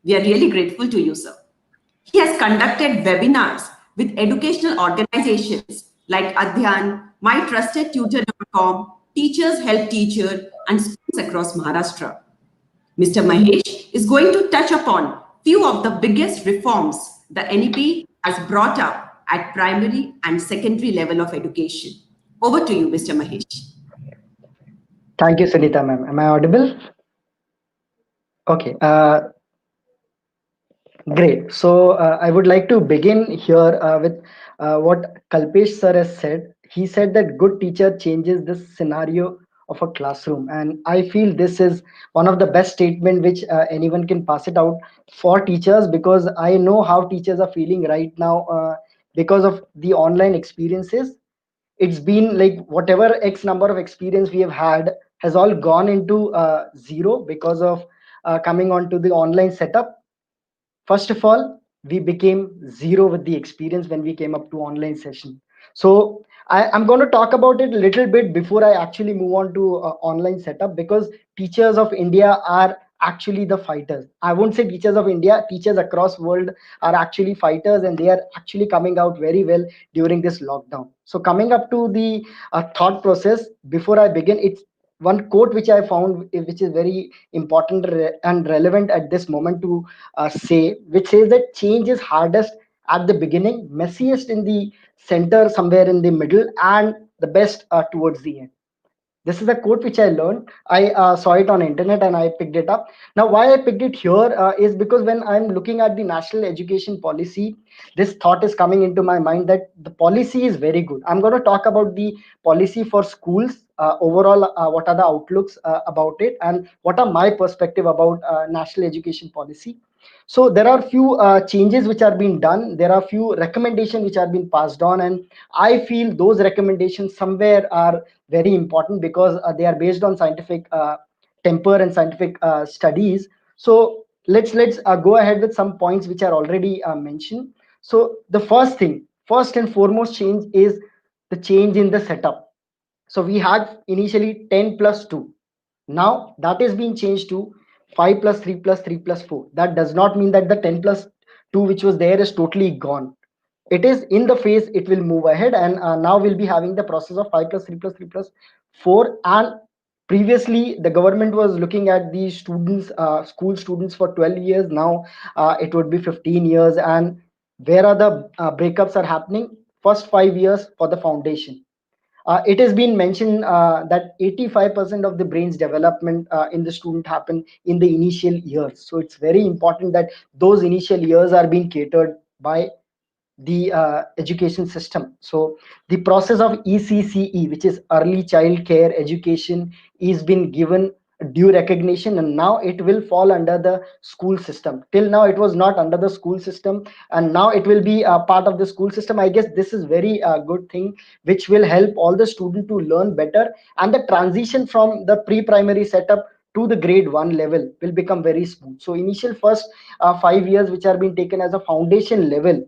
We are really grateful to you, sir. He has conducted webinars with educational organizations like Adhyan, MyTrustedTutor.com, Teachers Help Teacher, and schools across Maharashtra. Mr. Mahesh is going to touch upon few of the biggest reforms the NEP has brought up at primary and secondary level of education. Over to you, Mr. Mahesh. Thank you, Sunita ma'am. Am I audible? Okay. Great. So I would like to begin here with what Kalpesh sir has said. He said that good teacher changes the scenario of a classroom, and I feel this is one of the best statement which anyone can pass it out for teachers, because I know how teachers are feeling right now because of the online experiences. It's been like whatever X number of experience we have had has all gone into zero because of coming onto the online setup. First of all, we became zero with the experience when we came up to online session. So I'm going to talk about it a little bit before I actually move on to online setup, because teachers of India are actually the fighters. I won't say teachers of India, teachers across world are actually fighters, and they are actually coming out very well during this lockdown. So coming up to the thought process, before I begin, it's one quote which I found, which is very important and relevant at this moment to say, which says that change is hardest at the beginning, messiest in the center, somewhere in the middle, and the best towards the end. This is a quote which I learned. I saw it on internet and I picked it up. Now, why I picked it here is because when I'm looking at the national education policy, this thought is coming into my mind that the policy is very good. I'm going to talk about the policy for schools overall. What are the outlooks about it, and what are my perspective about national education policy? So there are few changes which are being done. There are few recommendations which are being passed on, and I feel those recommendations somewhere are very important because they are based on scientific temper and scientific studies. So let's go ahead with some points which are already mentioned. So the first and foremost change is the change in the setup. So we had initially 10 plus 2. Now that is being changed to 5 plus 3 plus 3 plus 4. That does not mean that the 10 plus 2 which was there is totally gone. It is in the phase, it will move ahead, and now we'll be having the process of 5 plus 3 plus 3 plus 4. And previously the government was looking at the students, school students for 12 years. Now it would be 15 years. And where are the breakups are happening? First 5 years for the foundation. It has been mentioned that 85% of the brain's development in the student happen in the initial years. So it's very important that those initial years are being catered by the education system. So the process of ECCE, which is early child care education, is been given due recognition, and now it will fall under the school system. Till now it was not under the school system, and now it will be a part of the school system. I guess this is very good thing which will help all the student to learn better, and the transition from the pre-primary setup to the grade 1 level will become very smooth. So initial first 5 years which are being taken as a foundation level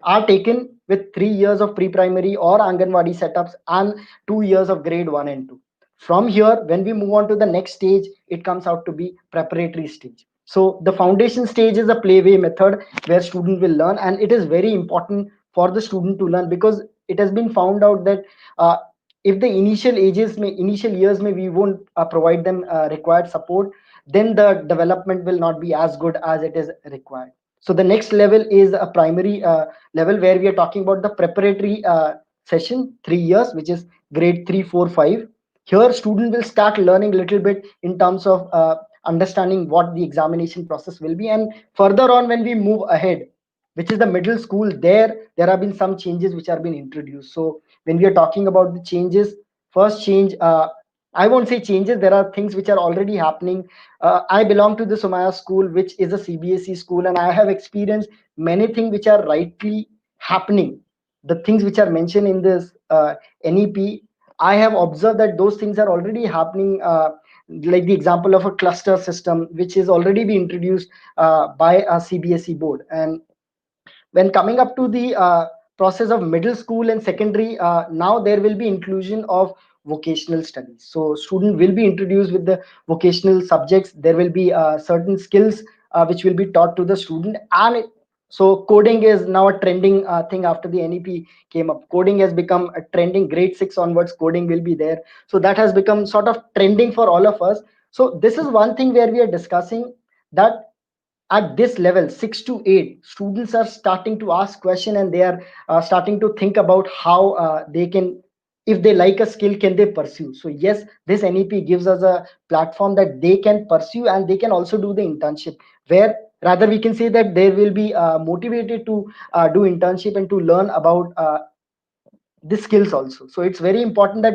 are taken with 3 years of pre-primary or Anganwadi setups and 2 years of grade 1 and 2. From here, when we move on to the next stage, it comes out to be preparatory stage. So the foundation stage is a playway method where student will learn, and it is very important for the student to learn, because it has been found out that if the initial years may we won't provide them required support, then the development will not be as good as it is required. So the next level is a primary level, where we are talking about the preparatory session, 3 years, which is grade 3, 4, 5. Here student will start learning a little bit in terms of understanding what the examination process will be. And further on, when we move ahead, which is the middle school, there have been some changes which are being introduced. So when we are talking about the changes, first change, I won't say changes, there are things which are already happening. I belong to the Somaya school, which is a CBSE school, and I have experienced many things which are rightly happening. The things which are mentioned in this NEP, I have observed that those things are already happening, like the example of a cluster system, which is already be introduced by a CBSE board. And when coming up to the process of middle school and secondary, now there will be inclusion of vocational studies. So student will be introduced with the vocational subjects. There will be certain skills which will be taught to the student. And so coding is now a trending thing. After the NEP came up, coding has become a trending. Grade 6 onwards, coding will be there. So that has become sort of trending for all of us. So this is one thing where we are discussing that at this level, 6 to 8, students are starting to ask question, and they are starting to think about how they can, if they like a skill, can they pursue. So yes, this NEP gives us a platform that they can pursue, and they can also do the internship, where rather we can say that they will be motivated to do internship and to learn about the skills also. So it's very important that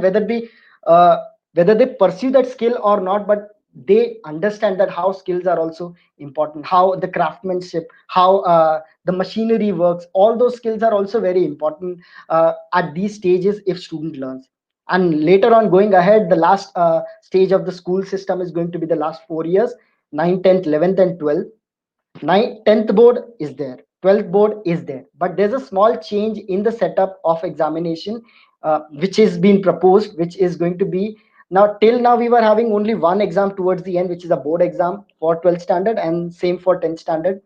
uh, whether they pursue that skill or not, but they understand that how skills are also important, how the craftsmanship, how the machinery works, all those skills are also very important at these stages if student learns. And later on, going ahead, the last stage of the school system is going to be the last 4 years, 9th, 10th, 11th and 12th. 10th board is there, 12th board is there, but there's a small change in the setup of examination which is being proposed, which is going to be, now till now we were having only one exam towards the end, which is a board exam for 12th standard, and same for 10th standard.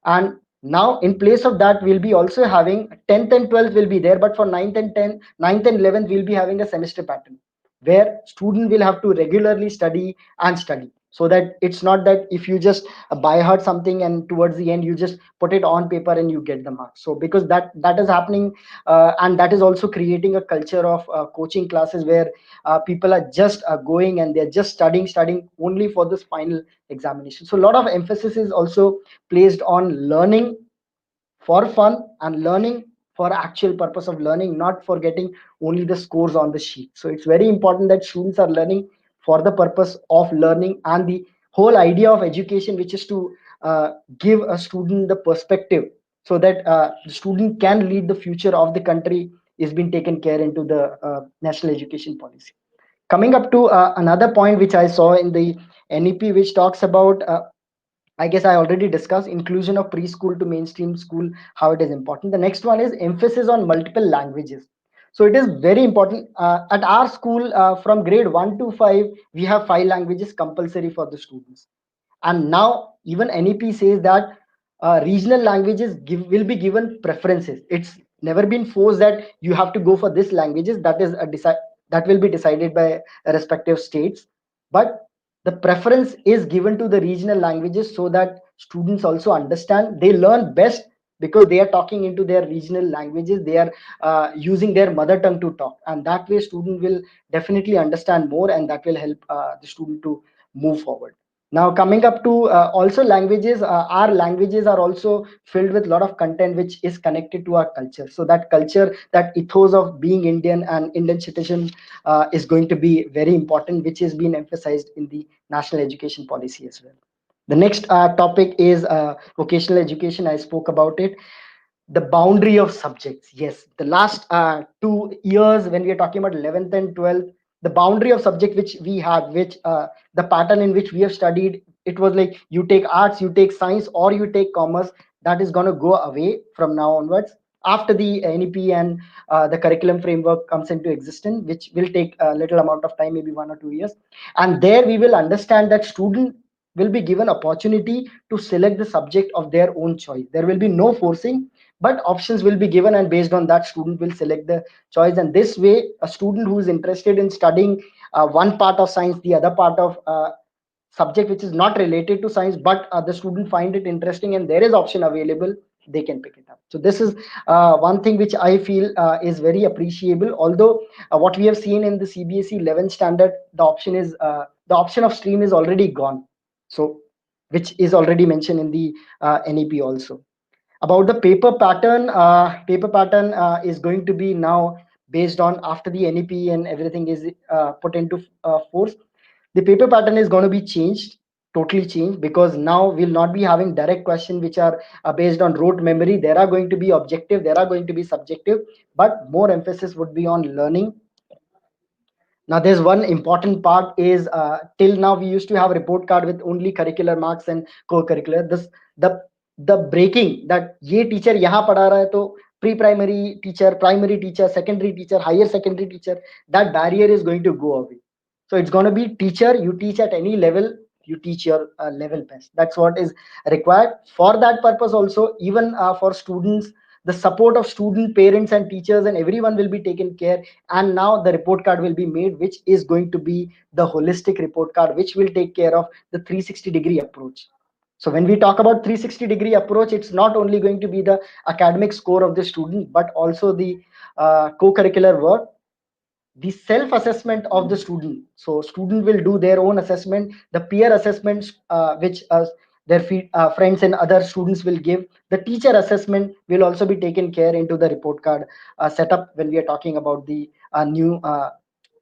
And now in place of that, we'll be also having 10th and 12th will be there, but for 9th and 10th, 9th and 11th, we'll be having a semester pattern where student will have to regularly study and study, so that it's not that if you just by heart something and towards the end you just put it on paper and you get the marks. So because that is happening, and that is also creating a culture of coaching classes where people are just going and they're just studying only for this final examination. So a lot of emphasis is also placed on learning for fun and learning for actual purpose of learning, not for getting only the scores on the sheet. So it's very important that students are learning for the purpose of learning, and the whole idea of education, which is to give a student the perspective, so that the student can lead the future of the country, is being taken care into the national education policy. Coming up to another point which I saw in the NEP, which talks about I guess I already discussed inclusion of preschool to mainstream school, how it is important. The next one is emphasis on multiple languages. So it is very important. At our school, from grade 1 to 5, we have 5 languages compulsory for the students. And now even NEP says that regional languages will be given preferences. It's never been forced that you have to go for this languages. That is that will be decided by respective states. But the preference is given to the regional languages, so that students also understand, they learn best because they are talking into their regional languages, they are using their mother tongue to talk, and that way student will definitely understand more, and that will help the student to move forward. Now coming up to also languages, our languages are also filled with a lot of content which is connected to our culture. So that culture, that ethos of being Indian and Indian citizen is going to be very important, which is being emphasized in the national education policy as well. The next topic is vocational education. I spoke about it. The boundary of subjects, yes, the last 2 years when we are talking about 11th and 12th, the boundary of subject which we had, which the pattern in which we have studied, it was like you take arts, you take science, or you take commerce. That is going to go away from now onwards. after the NEP and the curriculum framework comes into existence, which will take a little amount of time, maybe 1 or 2 years. And there we will understand that student will be given opportunity to select the subject of their own choice. There will be no forcing, but options will be given, and based on that student will select the choice. And this way a student who is interested in studying one part of science, the other part of subject which is not related to science, but the student find it interesting and there is option available, they can pick it up. So this is one thing which I feel is very appreciable. Although what we have seen in the CBSE 11th standard, the option of stream is already gone, so which is already mentioned in the NEP also. About the paper pattern is going to be now based on after the NEP and everything is put into force. The paper pattern is going to be changed, totally changed, because now we'll not be having direct questions which are based on rote memory. There are going to be objective, there are going to be subjective, but more emphasis would be on learning. Now there's one important part is till now we used to have a report card with only curricular marks and co-curricular. This the breaking that ye teacher yahan padha raha hai, to pre-primary teacher, primary teacher, secondary teacher, higher secondary teacher, that barrier is going to go away. So it's going to be teacher, you teach at any level, you teach your level best. That's what is required. For that purpose also, even for students, the support of student, parents and teachers and everyone will be taken care. And now the report card will be made, which is going to be the holistic report card, which will take care of the 360-degree approach. So when we talk about 360-degree approach, it's not only going to be the academic score of the student, but also the co-curricular work, the self-assessment of the student. So student will do their own assessment, the peer assessments which their friends and other students will give. The teacher assessment will also be taken care into the report card setup when we are talking about the new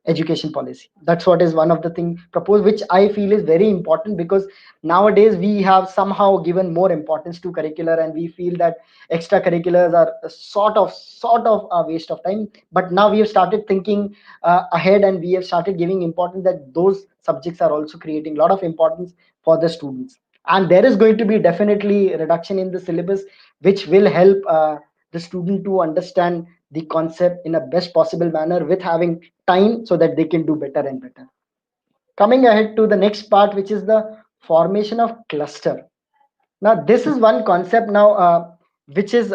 education policy. That's what is one of the things proposed, which I feel is very important, because nowadays we have somehow given more importance to curricular and we feel that extracurriculars are a sort of a waste of time. But now we have started thinking ahead, and we have started giving importance that those subjects are also creating a lot of importance for the students. And there is going to be definitely reduction in the syllabus, which will help the student to understand the concept in a best possible manner with having time, so that they can do better and better. Coming ahead to the next part, which is the formation of cluster. Now this is one concept now which is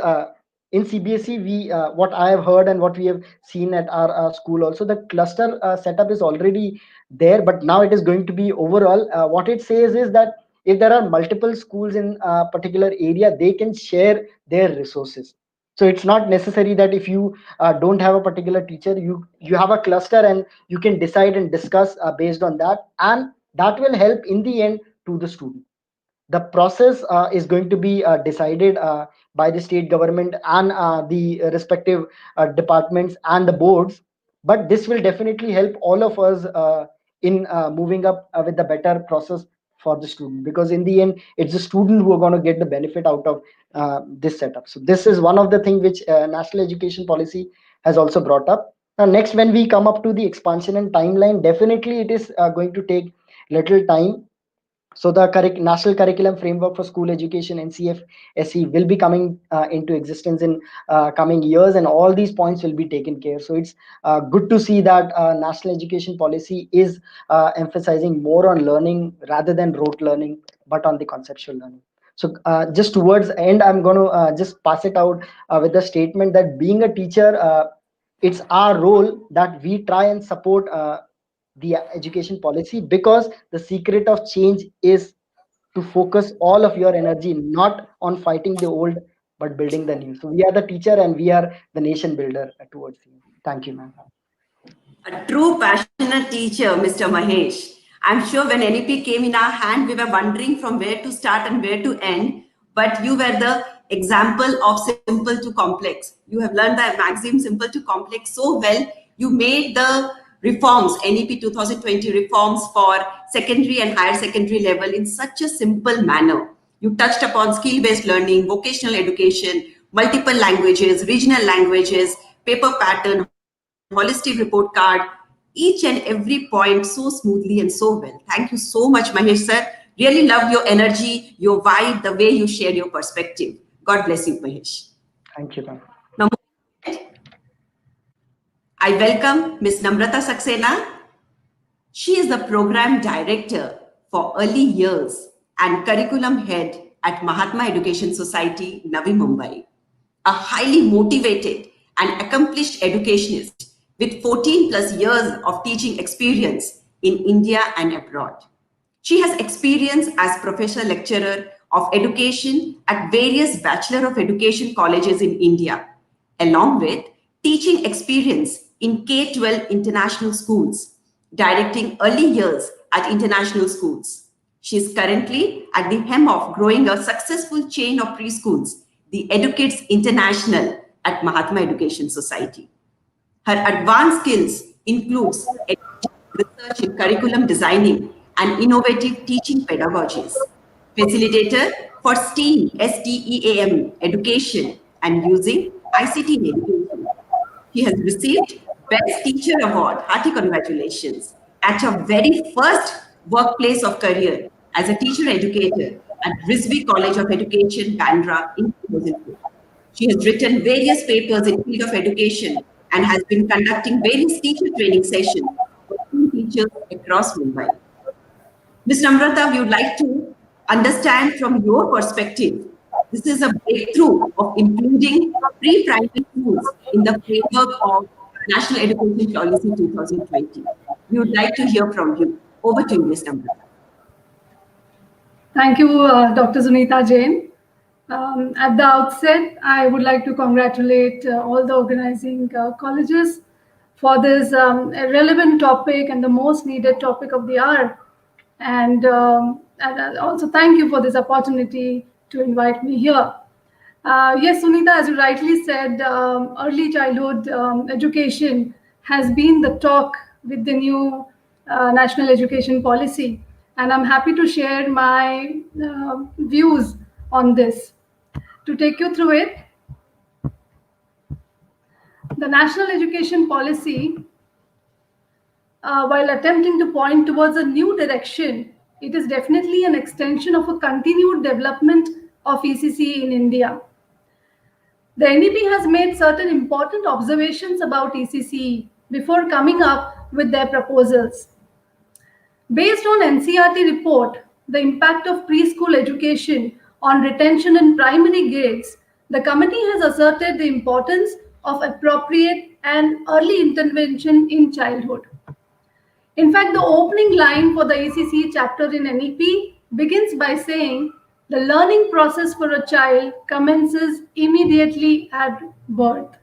in CBSE, we what I have heard and what we have seen at our school also, the cluster setup is already there, but now it is going to be overall. What it says is that if there are multiple schools in a particular area, they can share their resources. So it's not necessary that if you don't have a particular teacher, you have a cluster and you can decide and discuss based on that, and that will help in the end to the student. The process is going to be decided by the state government and the respective departments and the boards, but this will definitely help all of us in moving up with the better process for the student, because in the end it's the student who are going to get the benefit out of this setup. So this is one of the things which national education policy has also brought up. Now next, when we come up to the expansion and timeline, definitely it is going to take little time. So the national curriculum framework for school education, NCF-SE, will be coming into existence in coming years, and all these points will be taken care. So it's good to see that national education policy is emphasizing more on learning rather than rote learning, but on the conceptual learning. So just towards the end, I'm going to just pass it out with the statement that being a teacher, it's our role that we try and support the education policy, because the secret of change is to focus all of your energy not on fighting the old, but building the new. So we are the teacher and we are the nation builder towards you. Thank you, ma'am. A true passionate teacher, Mr. Mahesh. I'm sure when NEP came in our hand, we were wondering from where to start and where to end. But you were the example of simple to complex. You have learned the maxim simple to complex so well. You made the reforms, NEP 2020 reforms for secondary and higher secondary level in such a simple manner. You touched upon skill-based learning, vocational education, multiple languages, regional languages, paper pattern, holistic report card, each and every point so smoothly and so well. Thank you so much, Mahesh sir. Really love your energy, your vibe, the way you share your perspective. God bless you, Mahesh. Thank you, ma'am. I welcome Ms. Namrata Saxena. She is the Program Director for Early Years and Curriculum Head at Mahatma Education Society, Navi Mumbai, a highly motivated and accomplished educationist with 14 plus years of teaching experience in India and abroad. She has experience as professor lecturer of education at various Bachelor of Education colleges in India, along with teaching experience in K-12 international schools, directing early years at international schools. She is currently at the helm of growing a successful chain of preschools, the Educates International at Mahatma Education Society. Her advanced skills includes research in curriculum designing and innovative teaching pedagogies, facilitator for STEAM education and using ICT in education. She has received Best Teacher Award, hearty congratulations, at her very first workplace of career as a teacher educator at Rizvi College of Education, Bandra in 2004. She has written various papers in field of education and has been conducting various teacher training sessions for teachers across Mumbai. Ms. Namrata, we would like to understand from your perspective, this is a breakthrough of including pre-primary schools in the framework of National Education Policy 2020. We would like to hear from you. Over to you, Ms. Namrata. Thank you, Dr. Sunita Jain. At the outset, I would like to congratulate all the organizing colleges for this relevant topic and the most needed topic of the hour. And also thank you for this opportunity to invite me here. Yes, Sunita, as you rightly said, early childhood education has been the talk with the new national education policy. And I'm happy to share my views on this. To take you through it, the national education policy, while attempting to point towards a new direction, it is definitely an extension of a continued development of ECCE in India. The NEP has made certain important observations about ECCE before coming up with their proposals. Based on NCERT report, the impact of preschool education on retention in primary grades, the committee has asserted the importance of appropriate and early intervention in childhood. In fact, the opening line for the ECCE chapter in NEP begins by saying, the learning process for a child commences immediately at birth.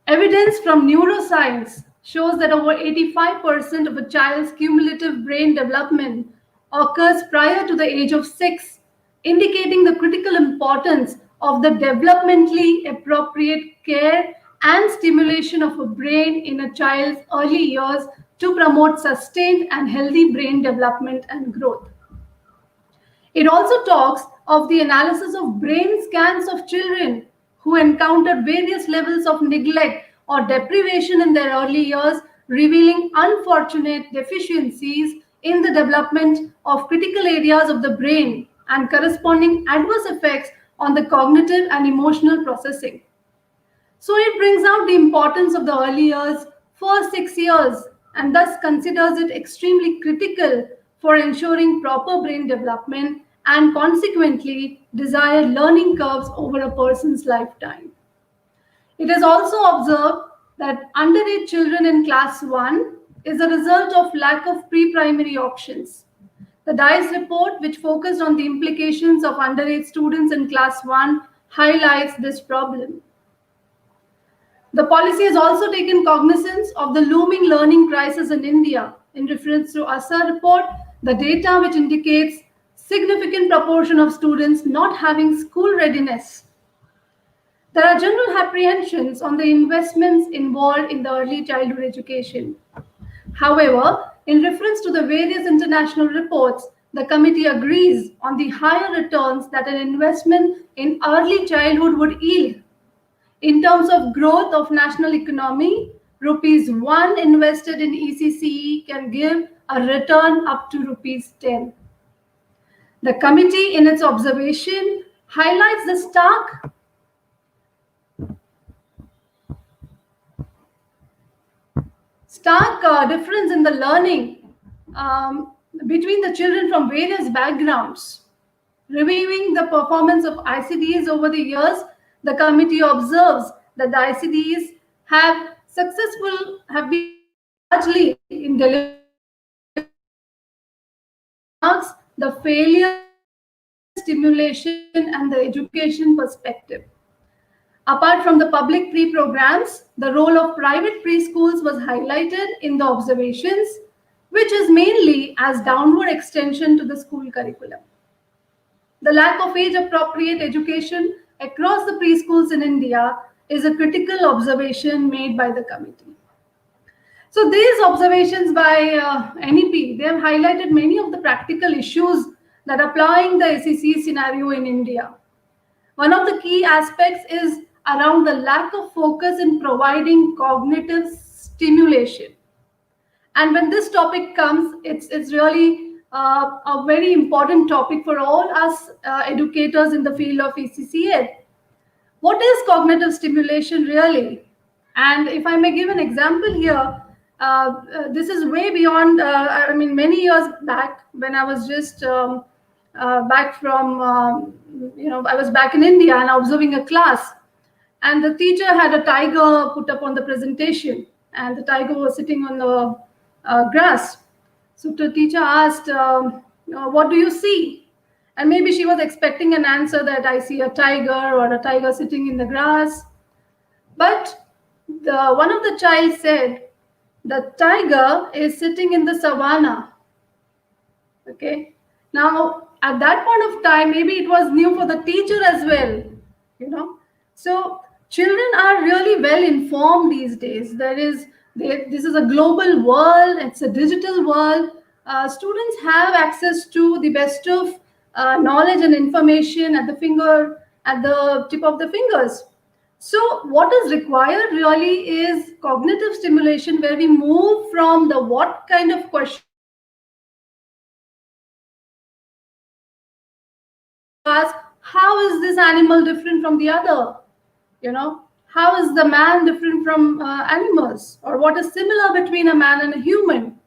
Evidence from neuroscience shows that over 85% of a child's cumulative brain development occurs prior to the age of 6, indicating the critical importance of the developmentally appropriate care and stimulation of a brain in a child's early years to promote sustained and healthy brain development and growth. It also talks of the analysis of brain scans of children who encountered various levels of neglect or deprivation in their early years, revealing unfortunate deficiencies in the development of critical areas of the brain and corresponding adverse effects on the cognitive and emotional processing. So it brings out the importance of the early years, first 6 years, and thus considers it extremely critical for ensuring proper brain development and consequently desired learning curves over a person's lifetime. It is also observed that underage children in class 1 is a result of lack of pre-primary options. The DICE report, which focused on the implications of underage students in class 1, highlights this problem. The policy has also taken cognizance of the looming learning crisis in India. In reference to ASA report, the data which indicates significant proportion of students not having school readiness. There are general apprehensions on the investments involved in the early childhood education. However, in reference to the various international reports, the committee agrees on the higher returns that an investment in early childhood would yield. In terms of growth of national economy, rupees 1 invested in ECCE can give a return up to rupees 10. The committee, in its observation, highlights the stark stark difference in the learning between the children from various backgrounds. Reviewing the performance of ICDs over the years, the committee observes that the ICDs have been successful largely in delivering education, marks the failure in the cognitive stimulation and the education perspective. Apart from the public pre-programs, the role of private preschools was highlighted in the observations, which is mainly as downward extension to the school curriculum. The lack of age-appropriate education across the preschools in India is a critical observation made by the committee. So these observations by NEP, they have highlighted many of the practical issues that applying the ECCE scenario in India. One of the key aspects is around the lack of focus in providing cognitive stimulation. And when this topic comes, it's really a very important topic for all us educators in the field of ECCA. What is cognitive stimulation really? And if I may give an example here, this is way beyond, many years back when I was just back from, I was back in India and observing a class. And the teacher had a tiger put up on the presentation, and the tiger was sitting on the grass. So the teacher asked, what do you see? And maybe she was expecting an answer that I see a tiger or a tiger sitting in the grass. But one of the child said, the tiger is sitting in the savannah. Okay. Now, at that point of time, maybe it was new for the teacher as well, So children are really well informed these days. This is a global world. It's a digital world. Students have access to the best of knowledge and information at the tip of the fingers. So what is required really is cognitive stimulation, where we move from the what kind of question ask, how is this animal different from the other? How is the man different from animals? Or what is similar between a man and a human?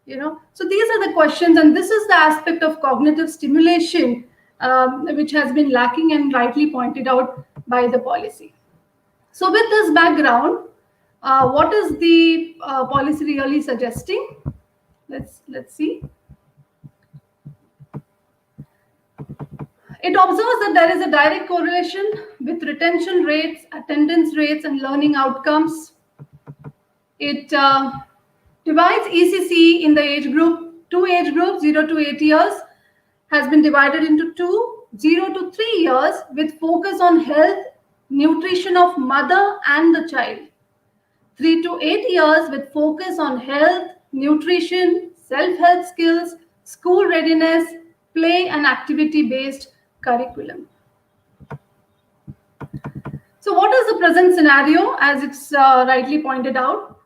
So these are the questions, and this is the aspect of cognitive stimulation which has been lacking and rightly pointed out by the policy. So with this background, what is the policy really suggesting? Let's see. It observes that there is a direct correlation with retention rates, attendance rates, and learning outcomes. It divides ECCE in the age group, two age groups, 0 to 8 years, has been divided into two, 0 to 3 years, with focus on health, nutrition of mother and the child. 3 to 8 years with focus on health, nutrition, self-help skills, school readiness, play and activity-based curriculum. So what is the present scenario? As it's rightly pointed out,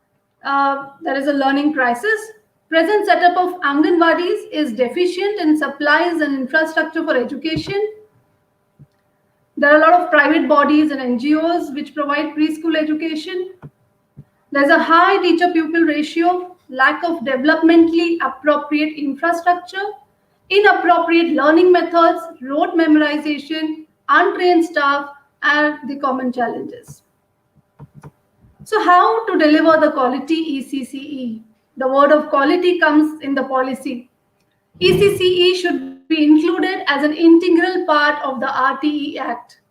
there is a learning crisis. Present setup of Anganwadis is deficient in supplies and infrastructure for education. There are a lot of private bodies and NGOs which provide preschool education. There's a high teacher-pupil ratio, lack of developmentally appropriate infrastructure, inappropriate learning methods, rote memorization, untrained staff, and the common challenges. So how to deliver the quality ECCE? The word of quality comes in the policy. ECCE should be included as an integral part of the RTE Act.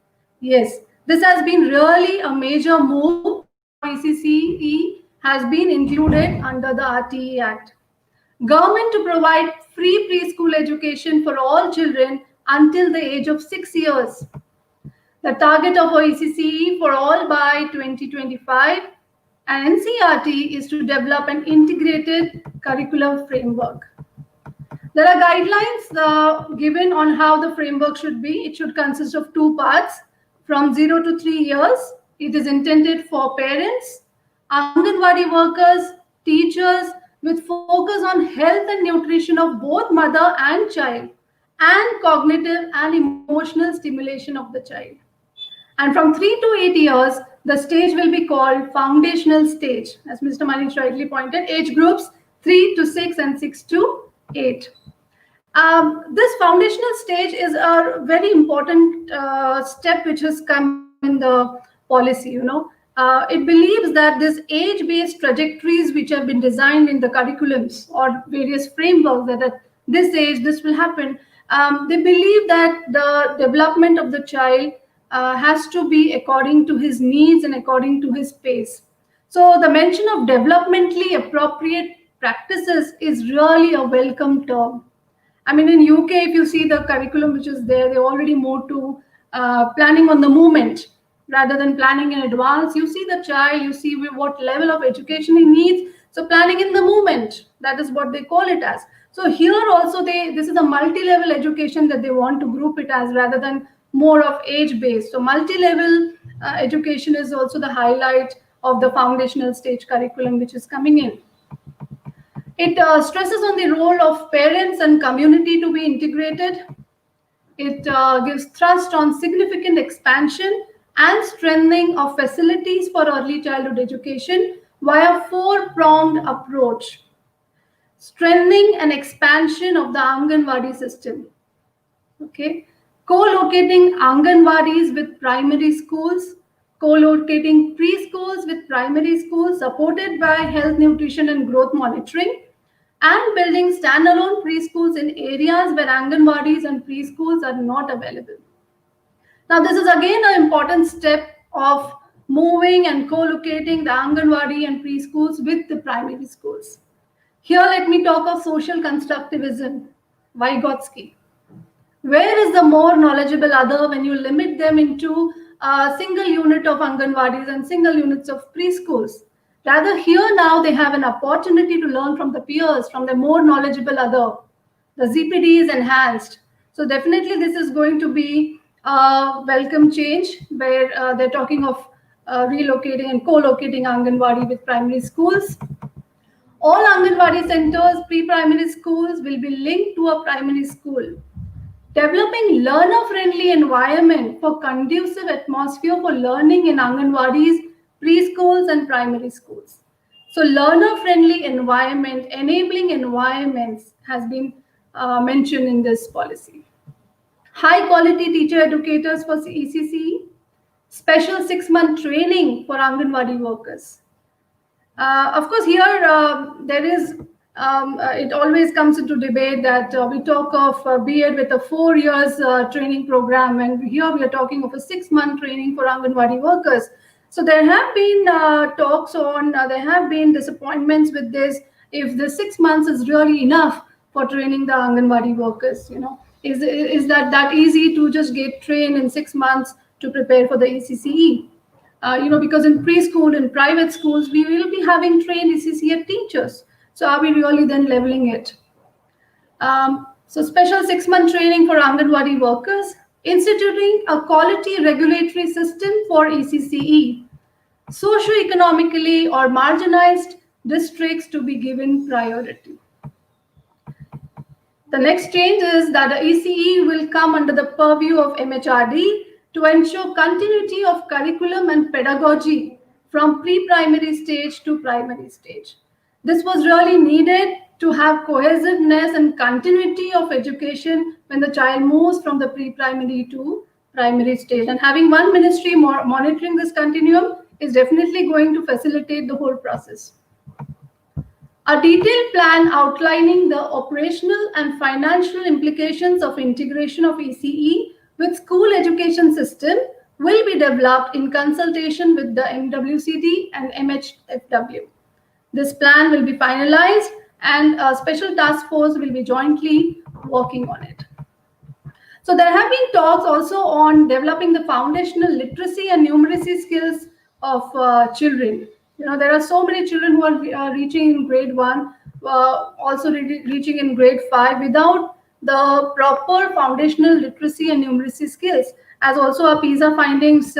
Yes, this has been really a major move. ECCE has been included under the RTE Act. Government to provide free preschool education for all children until the age of 6 years. The target of ECCE for all by 2025 and NCERT is to develop an integrated curricular framework. There are guidelines given on how the framework should be. It should consist of two parts. From 0 to 3 years, it is intended for parents, Anganwadi workers, teachers, with focus on health and nutrition of both mother and child, and cognitive and emotional stimulation of the child. And from 3 to 8 years, the stage will be called foundational stage. As Mr. Manish rightly pointed, age groups 3 to 6 and 6 to 8. This foundational stage is a very important step which has come in the policy. It believes that this age-based trajectories which have been designed in the curriculums or various frameworks that at this age this will happen, they believe that the development of the child has to be according to his needs and according to his pace. So the mention of developmentally appropriate practices is really a welcome term. I mean, in UK, if you see the curriculum which is there, they already moved to planning on the moment rather than planning in advance. You see the child, you see what level of education he needs. So planning in the moment, that is what they call it as. So here also, this is a multi-level education that they want to group it as rather than more of age-based. So multi-level education is also the highlight of the foundational stage curriculum which is coming in. It stresses on the role of parents and community to be integrated. It gives thrust on significant expansion and strengthening of facilities for early childhood education via four-pronged approach. Strengthening and expansion of the Anganwadi system. Okay, co-locating Anganwadis with primary schools, co-locating preschools with primary schools supported by health, nutrition, and growth monitoring, and building standalone preschools in areas where Anganwadis and preschools are not available. Now, this is again an important step of moving and co-locating the Anganwadi and preschools with the primary schools. Here, let me talk of social constructivism, Vygotsky. Where is the more knowledgeable other when you limit them into a single unit of Anganwadis and single units of preschools? Rather, here now they have an opportunity to learn from the peers, from the more knowledgeable other. The ZPD is enhanced. So definitely this is going to be a welcome change where they're talking of relocating and co-locating Anganwadi with primary schools. All Anganwadi centers, pre-primary schools will be linked to a primary school. Developing learner-friendly environment for conducive atmosphere for learning in Anganwadis, preschools and primary schools. So learner-friendly environment, enabling environments has been mentioned in this policy. High-quality teacher educators for ECCE, special 6-month training for Anganwadi workers. Of course, here there is, it always comes into debate that we talk of B.Ed with a 4 years training program, and here we are talking of a 6-month training for Anganwadi workers. So there have been talks on, there have been disappointments with this, if the 6 months is really enough for training the Anganwadi workers, is that easy to just get trained in 6 months to prepare for the ECCE? Because in preschool and private schools, we will be having trained ECCE teachers. So are we really then leveling it? So special 6-month training for Anganwadi workers, instituting a quality regulatory system for ECCE, socio-economically or marginalized districts to be given priority. The next change is that the ECE will come under the purview of MHRD to ensure continuity of curriculum and pedagogy from pre-primary stage to primary stage. This was really needed to have cohesiveness and continuity of education when the child moves from the pre-primary to primary stage. And having one ministry monitoring this continuum is definitely going to facilitate the whole process. A detailed plan outlining the operational and financial implications of integration of ECE with school education system will be developed in consultation with the MWCD and MHFW. This plan will be finalized and a special task force will be jointly working on it. So there have been talks also on developing the foundational literacy and numeracy skills of children. There are so many children who are reaching in grade 1, also reaching in grade 5 without the proper foundational literacy and numeracy skills, as also our PISA findings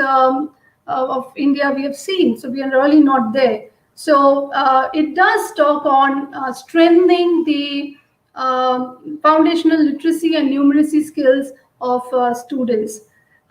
of India we have seen. So we are really not there. So it does talk on strengthening the foundational literacy and numeracy skills of students.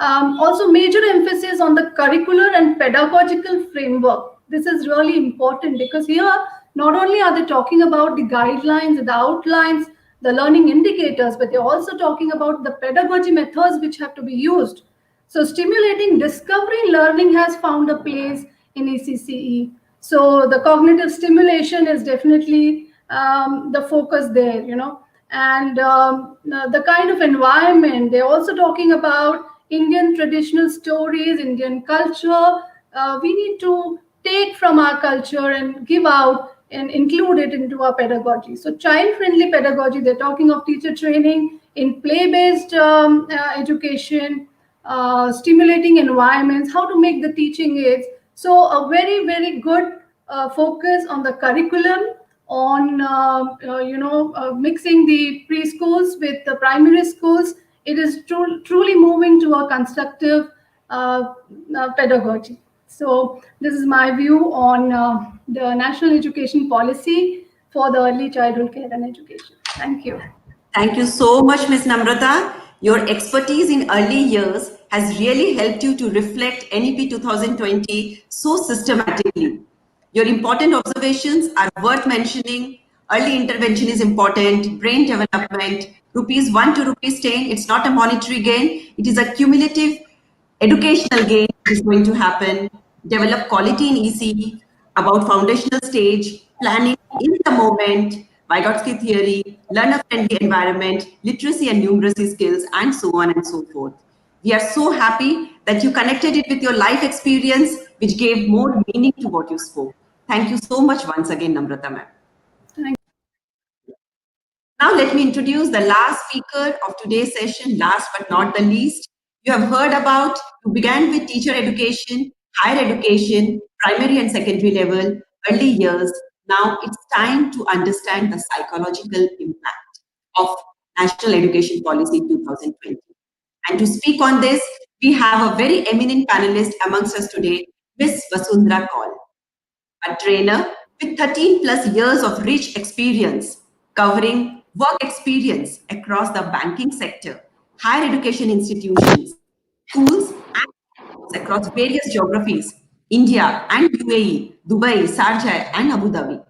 Also, major emphasis on the curricular and pedagogical framework. This is really important because here, not only are they talking about the guidelines, the outlines, the learning indicators, but they're also talking about the pedagogy methods which have to be used. So stimulating discovery learning has found a place in ECCE. So the cognitive stimulation is definitely the focus there, and the kind of environment. They're also talking about Indian traditional stories, Indian culture. We need to take from our culture and give out and include it into our pedagogy. So child-friendly pedagogy, they're talking of teacher training in play-based education, stimulating environments, how to make the teaching aids. So a very, very good focus on the curriculum, on mixing the preschools with the primary schools. It is truly moving to a constructive pedagogy. So this is my view on the national education policy for the early childhood care and education. Thank you. Thank you so much, Ms. Namrata. Your expertise in early years has really helped you to reflect NEP 2020 so systematically. Your important observations are worth mentioning. Early intervention is important, brain development, rupees 1 to rupees 10. It's not a monetary gain. It is a cumulative educational gain is going to happen. Develop quality in ECE, about foundational stage, planning in the moment, Vygotsky theory, learner-friendly environment, literacy and numeracy skills, and so on and so forth. We are so happy that you connected it with your life experience, which gave more meaning to what you spoke. Thank you so much once again, Namrata ma'am. Thank you. Now let me introduce the last speaker of today's session, last but not the least. You have heard about, you began with teacher education, higher education, primary and secondary level, early years. Now it's time to understand the psychological impact of National Education Policy 2020. And to speak on this, we have a very eminent panelist amongst us today, Ms. Vasundhara Kaul, a trainer with 13 plus years of rich experience covering work experience across the banking sector, higher education institutions, schools, and across various geographies, India and UAE, Dubai, Sharjah, and Abu Dhabi.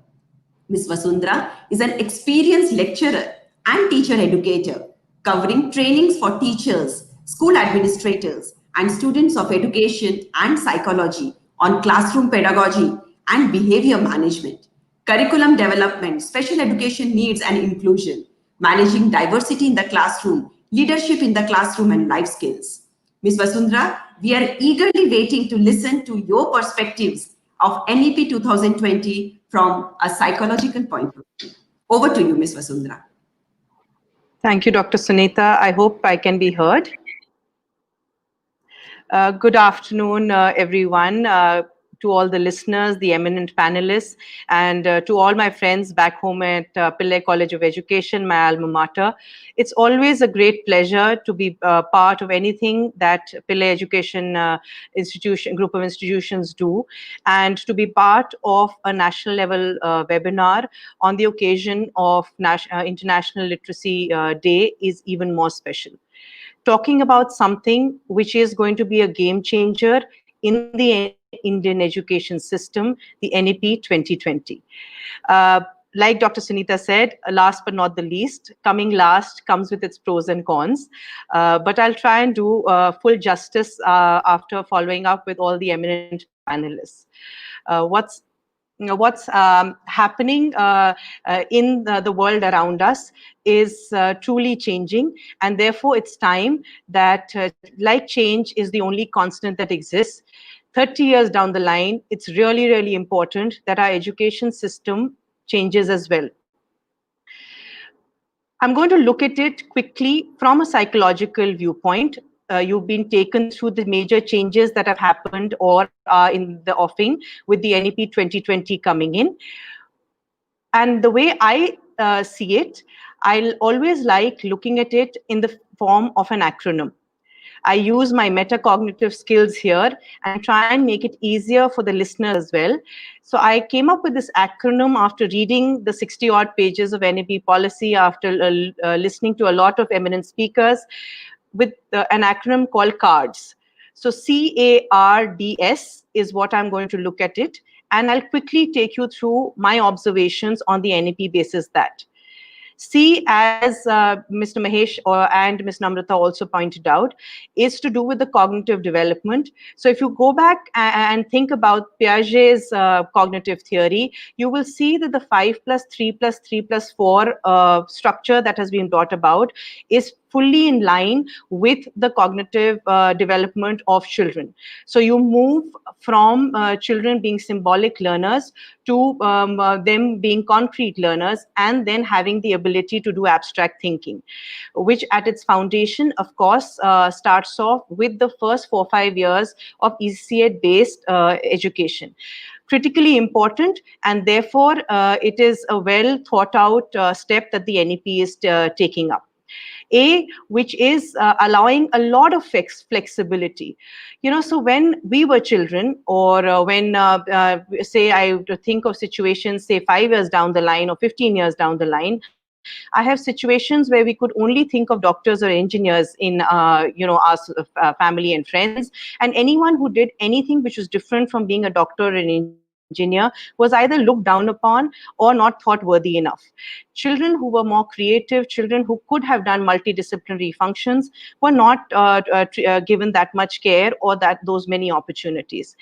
Ms. Vasundhara is an experienced lecturer and teacher educator covering trainings for teachers, school administrators, and students of education and psychology on classroom pedagogy and behavior management, curriculum development, special education needs and inclusion, managing diversity in the classroom, leadership in the classroom, and life skills. Ms. Vasundhara, we are eagerly waiting to listen to your perspectives of NEP 2020 from a psychological point of view. Over to you, Ms. Vasundhara. Thank you, Dr. Sunita. I hope I can be heard. Good afternoon, everyone, to all the listeners, the eminent panelists, and to all my friends back home at Pillai College of Education, my alma mater. It's always a great pleasure to be part of anything that Pillai Education group of institutions do, and to be part of a national level webinar on the occasion of International Literacy Day is even more special. Talking about something which is going to be a game changer in the Indian education system, the NEP 2020. Like Dr. Sunita said, last but not the least, coming last comes with its pros and cons. But I'll try and do full justice after following up with all the eminent panelists. What's happening in the world around us is truly changing, and therefore it's time that like change is the only constant that exists. 30 years down the line, it's really, really important that our education system changes as well. I'm going to look at it quickly from a psychological viewpoint. You've been taken through the major changes that have happened or are in the offing with the NEP 2020 coming in. And the way I see it, I'll always like looking at it in the form of an acronym. I use my metacognitive skills here and try and make it easier for the listener as well. So I came up with this acronym after reading the 60-odd pages of NEP policy, after listening to a lot of eminent speakers. with an acronym called CARDS. So CARDS is what I'm going to look at it, and I'll quickly take you through my observations on the NEP basis that. C, as Mr. Mahesh and Ms. Namrata also pointed out, is to do with the cognitive development. So if you go back and think about Piaget's cognitive theory, you will see that the 5 plus 3 plus 3 plus 4 structure that has been brought about is fully in line with the cognitive development of children. So you move from children being symbolic learners to them being concrete learners, and then having the ability to do abstract thinking, which at its foundation, of course, starts off with the first 4 or 5 years of ECCE-based education. Critically important, and therefore it is a well thought out step that the NEP is taking up. A, which is allowing a lot of flexibility. So when we were children, or when, say, I think of situations, say 5 years down the line or 15 years down the line, I have situations where we could only think of doctors or engineers in, our family and friends. And anyone who did anything which was different from being a doctor or an engineer was either looked down upon or not thought worthy enough. Children who were more creative, children who could have done multidisciplinary functions, were not given that much care or those many opportunities.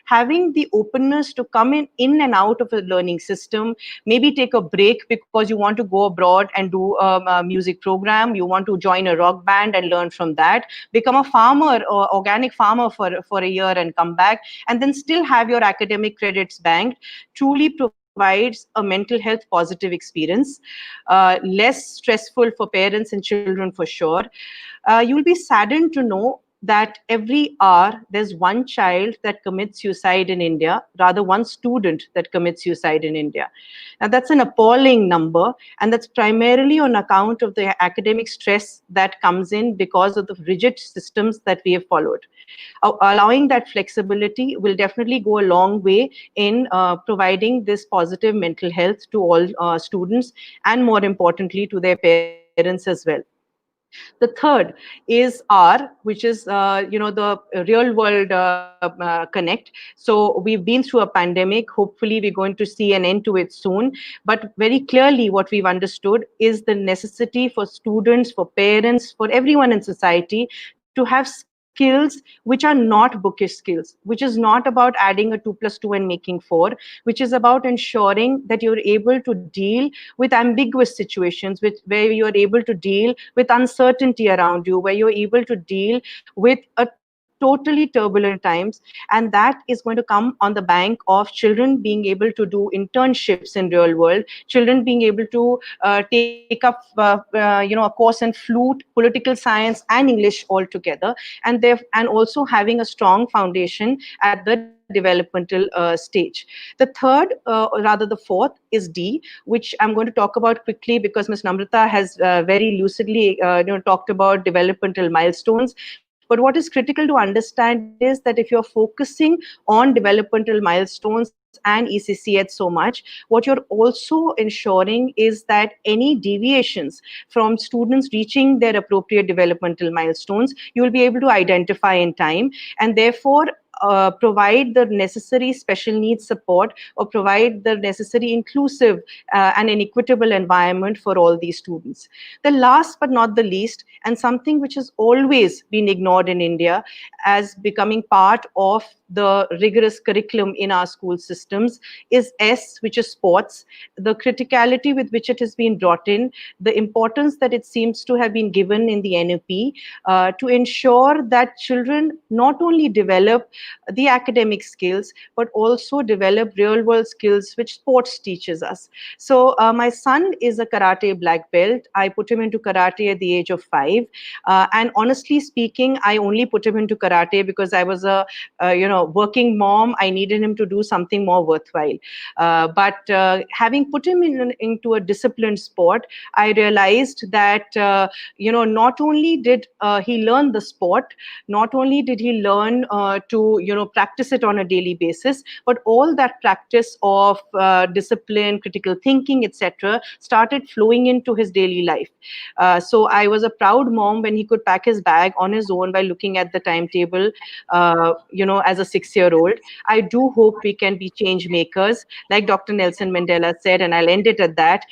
Having the openness to come in and out of a learning system, maybe take a break because you want to go abroad and do a music program, you want to join a rock band and learn from that, become a farmer or organic farmer for a year and come back, and then still have your academic credits banked, truly provides a mental health positive experience, less stressful for parents and children for sure. You'll be saddened to know that every hour there's one child that commits suicide in India, rather one student that commits suicide in India. Now that's an appalling number, and that's primarily on account of the academic stress that comes in because of the rigid systems that we have followed. Allowing that flexibility will definitely go a long way in providing this positive mental health to all students, and more importantly to their parents as well. The third is R, which is the real world connect. So we've been through a pandemic. Hopefully we're going to see an end to it soon. But very clearly what we've understood is the necessity for students, for parents, for everyone in society to have skills which are not bookish skills, which is not about adding a 2 plus 2 and making 4, which is about ensuring that you're able to deal with ambiguous situations, where you're able to deal with uncertainty around you, where you're able to deal with a totally turbulent times. And that is going to come on the bank of children being able to do internships in real world, children being able to take up a course in flute, political science and English all together, and also having a strong foundation at the developmental stage. The third, rather the fourth, is D, which I'm going to talk about quickly because Ms. Namrata has very lucidly talked about developmental milestones. But what is critical to understand is that if you're focusing on developmental milestones and ECCE so much, what you're also ensuring is that any deviations from students reaching their appropriate developmental milestones, you will be able to identify in time, and therefore provide the necessary special needs support, or provide the necessary inclusive and an equitable environment for all these students. The last but not the least, and something which has always been ignored in India as becoming part of the rigorous curriculum in our school systems, is S, which is sports. The criticality with which it has been brought in, the importance that it seems to have been given in the NEP to ensure that children not only develop the academic skills, but also develop real world skills which sports teaches us. So my son is a karate black belt. I put him into karate at the age of 5. And honestly speaking, I only put him into karate because I was a working mom. I needed him to do something more worthwhile. But having put him into a disciplined sport, I realized that not only did he learn the sport, not only did he learn to practice it on a daily basis. But all that practice of discipline, critical thinking, etc., started flowing into his daily life. So I was a proud mom when he could pack his bag on his own by looking at the timetable, as a 6-year-old. I do hope we can be change makers, like Dr. Nelson Mandela said, and I'll end it at that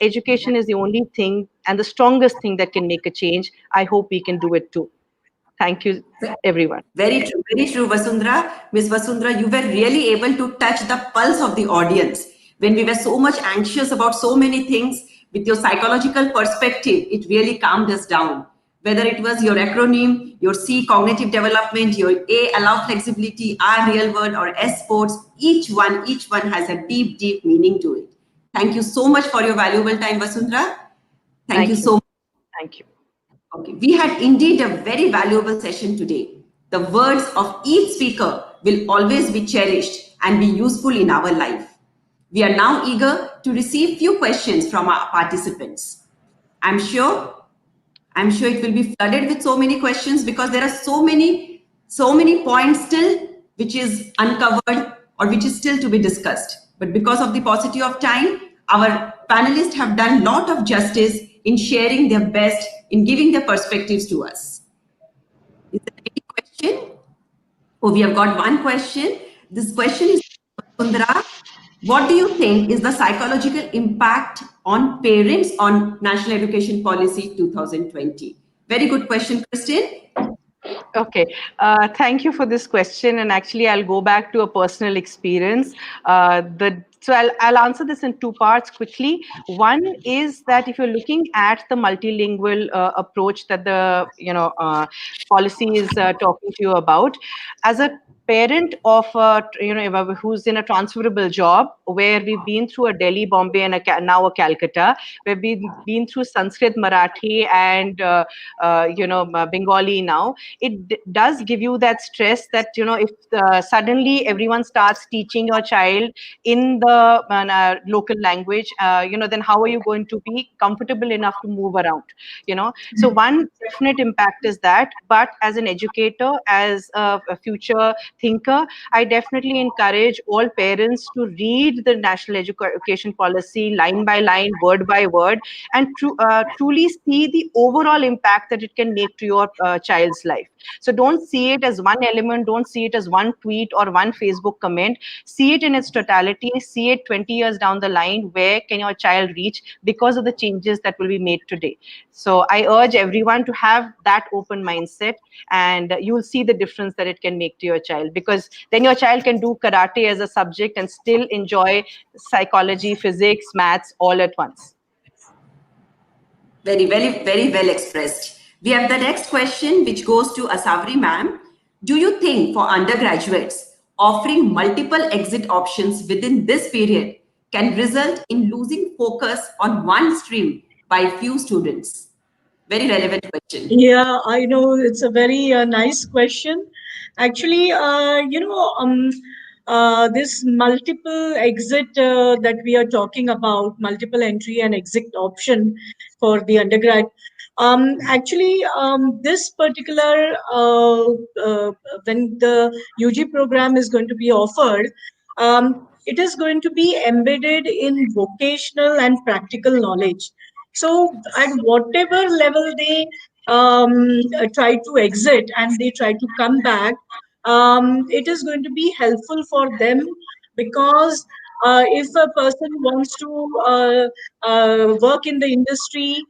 education is the only thing and the strongest thing that can make a change. I hope we can do it too. Thank you, everyone. Very true, Vasundhara. Miss Vasundhara, you were really able to touch the pulse of the audience. When we were so much anxious about so many things, with your psychological perspective, it really calmed us down. Whether it was your acronym, your C, cognitive development, your A, allow flexibility, R, real world, or S, sports, each one has a deep, deep meaning to it. Thank you so much for your valuable time, Vasundhara. Thank you so much. Thank you. Okay, we had indeed a very valuable session today. The words of each speaker will always be cherished and be useful in our life. We are now eager to receive few questions from our participants. I'm sure it will be flooded with so many questions because there are so many points still which is uncovered or which is still to be discussed. But because of the paucity of time, our panelists have done a lot of justice in sharing their best, in giving their perspectives to us. Is there any question? Oh, we have got one question. This question is, Sundara, what do you think is the psychological impact on parents on National Education Policy 2020? Very good question, Christine. Okay, thank you for this question. And actually, I'll go back to a personal experience. So I'll answer this in two parts quickly. One is that if you're looking at the multilingual approach that the policy is talking to you about, as a parent of who's in a transferable job, where we've been through a Delhi, Bombay, and now a Calcutta, where we've been through Sanskrit, Marathi, and Bengali now, it does give you that stress that if suddenly everyone starts teaching your child in the local language, then how are you going to be comfortable enough to move around? So one definite impact is that. But as an educator, as a future thinker, I definitely encourage all parents to read the National Education Policy line by line, word by word, and truly see the overall impact that it can make to your child's life. So don't see it as one element, don't see it as one tweet or one Facebook comment. See it in its totality, see it 20 years down the line. Where can your child reach because of the changes that will be made today? So I urge everyone to have that open mindset, and you'll see the difference that it can make to your child, because then your child can do karate as a subject and still enjoy psychology, physics, maths all at once. Very, very, very well expressed. We have the next question, which goes to Asavri ma'am. Do you think for undergraduates, offering multiple exit options within this period can result in losing focus on one stream by few students? Very relevant question. Yeah, I know it's a very nice question. Actually, this multiple exit that we are talking about, multiple entry and exit option for the undergrad. This particular, when the UG program is going to be offered, it is going to be embedded in vocational and practical knowledge. So at whatever level they try to exit and they try to come back, it is going to be helpful for them, because if a person wants to work in the industry,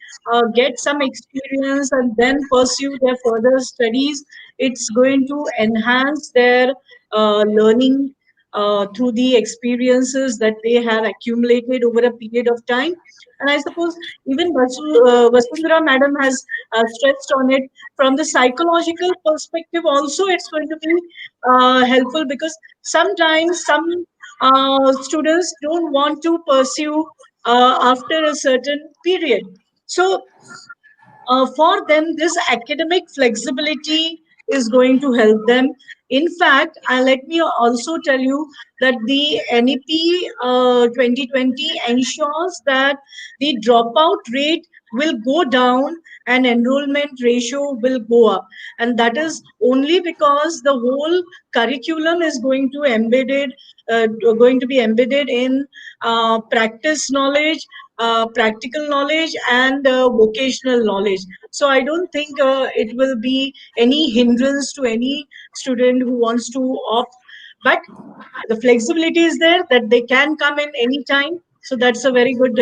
get some experience, and then pursue their further studies, it's going to enhance their learning through the experiences that they have accumulated over a period of time. And I suppose even Vasundhara madam has stressed on it. From the psychological perspective also, it's going to be helpful, because sometimes some students don't want to pursue after a certain period. So for them, this academic flexibility is going to help them. In fact, let me also tell you that the NEP 2020 ensures that the dropout rate will go down and enrollment ratio will go up. And that is only because the whole curriculum is going to be embedded in practice knowledge, practical knowledge, and vocational knowledge. So I don't think it will be any hindrance to any student who wants to opt. But the flexibility is there that they can come in any time. So that's a very good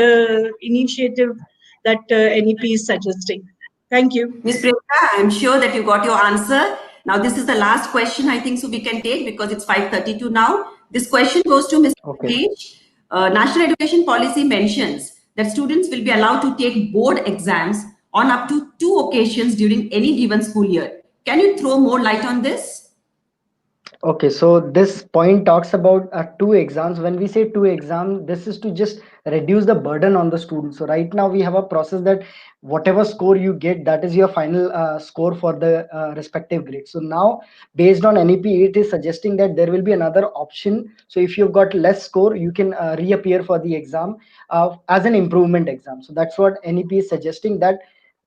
initiative that NEP is suggesting. Thank you. Ms. Priyanka, I'm sure that you got your answer. Now, this is the last question I think so we can take because it's 5:32 now. This question goes to Mr. Okay. Page. National Education Policy mentions that students will be allowed to take board exams on up to 2 occasions during any given school year. Can you throw more light on this? Okay, so this point talks about 2 exams. When we say 2 exams, this is to just reduce the burden on the student. So right now we have a process that whatever score you get, that is your final score for the respective grade. So now based on NEP, it is suggesting that there will be another option. So if you've got less score, you can reappear for the exam as an improvement exam. So that's what NEP is suggesting, that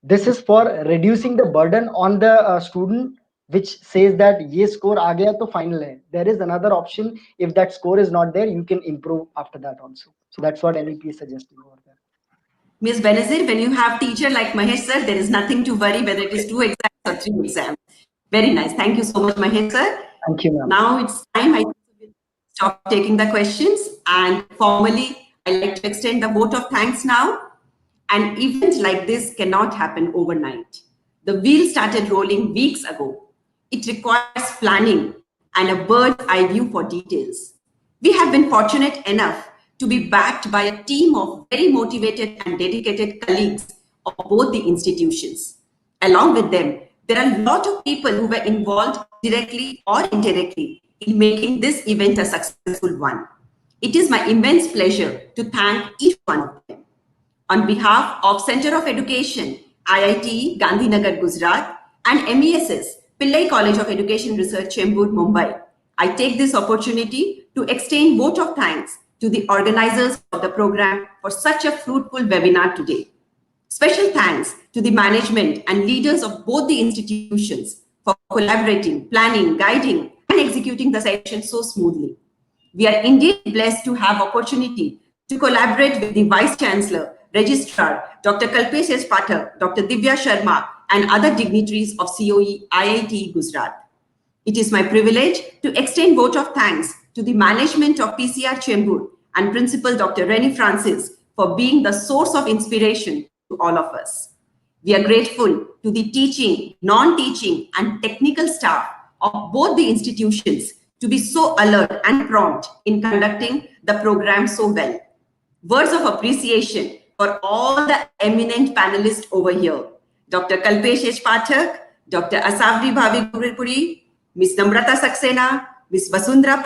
this is for reducing the burden on the student, which says that ye score aa gaya to final hai. There is another option. If that score is not there, you can improve after that also. So that's what NEP is suggesting over there. Ms. Benazir, when you have teacher like Mahesh sir, there is nothing to worry whether it is 2 exams or 3 exams. Very nice. Thank you so much, Mahesh sir. Thank you, ma'am. Now it's time I stop taking the questions, and formally I'd like to extend the vote of thanks now. An event like this cannot happen overnight. The wheel started rolling weeks ago. It requires planning and a bird's eye view for details. We have been fortunate enough to be backed by a team of very motivated and dedicated colleagues of both the institutions. Along with them, there are a lot of people who were involved directly or indirectly in making this event a successful one. It is my immense pleasure to thank each one of them. On behalf of Center of Education, IIT Gandhinagar, Gujarat, and M.E.S, Pillai College of Education Research, Chembur, Mumbai, I take this opportunity to extend vote of thanks to the organizers of the program for such a fruitful webinar today. Special thanks to the management and leaders of both the institutions for collaborating, planning, guiding, and executing the session so smoothly. We are indeed blessed to have opportunity to collaborate with the Vice Chancellor, Registrar, Dr. Kalpesh S. Pathak, Dr. Divya Sharma, and other dignitaries of COE IIT Gujarat. It is my privilege to extend vote of thanks to the management of PCR Chembur and Principal Dr. Rennie Francis for being the source of inspiration to all of us. We are grateful to the teaching, non-teaching, and technical staff of both the institutions to be so alert and prompt in conducting the program so well. Words of appreciation for all the eminent panelists over here. Dr. Kalpesh H. Pathak, Dr. Asavri Bhavi Guripuri, Ms. Namrata Saxena, Ms. Vasundhara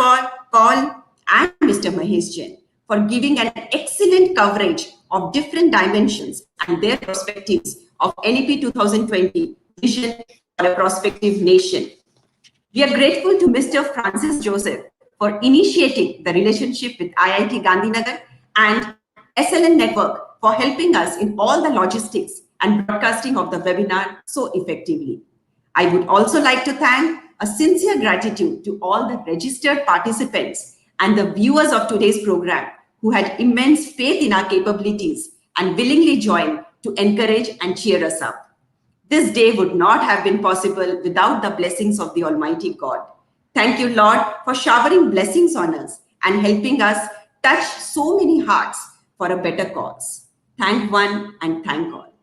Paul, and Mr. Mahesh Jain for giving an excellent coverage of different dimensions and their perspectives of NEP 2020 Vision for a Prospective Nation. We are grateful to Mr. Francis Joseph for initiating the relationship with IIT Gandhinagar and SLN Network for helping us in all the logistics and broadcasting of the webinar so effectively. I would also like to thank a sincere gratitude to all the registered participants and the viewers of today's program who had immense faith in our capabilities and willingly joined to encourage and cheer us up. This day would not have been possible without the blessings of the Almighty God. Thank you, Lord, for showering blessings on us and helping us touch so many hearts for a better cause. Thank one and thank all.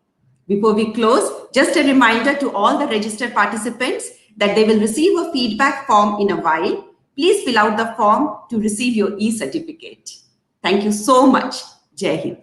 Before we close, just a reminder to all the registered participants that they will receive a feedback form in a while. Please fill out the form to receive your e-certificate. Thank you so much. Jai Hind.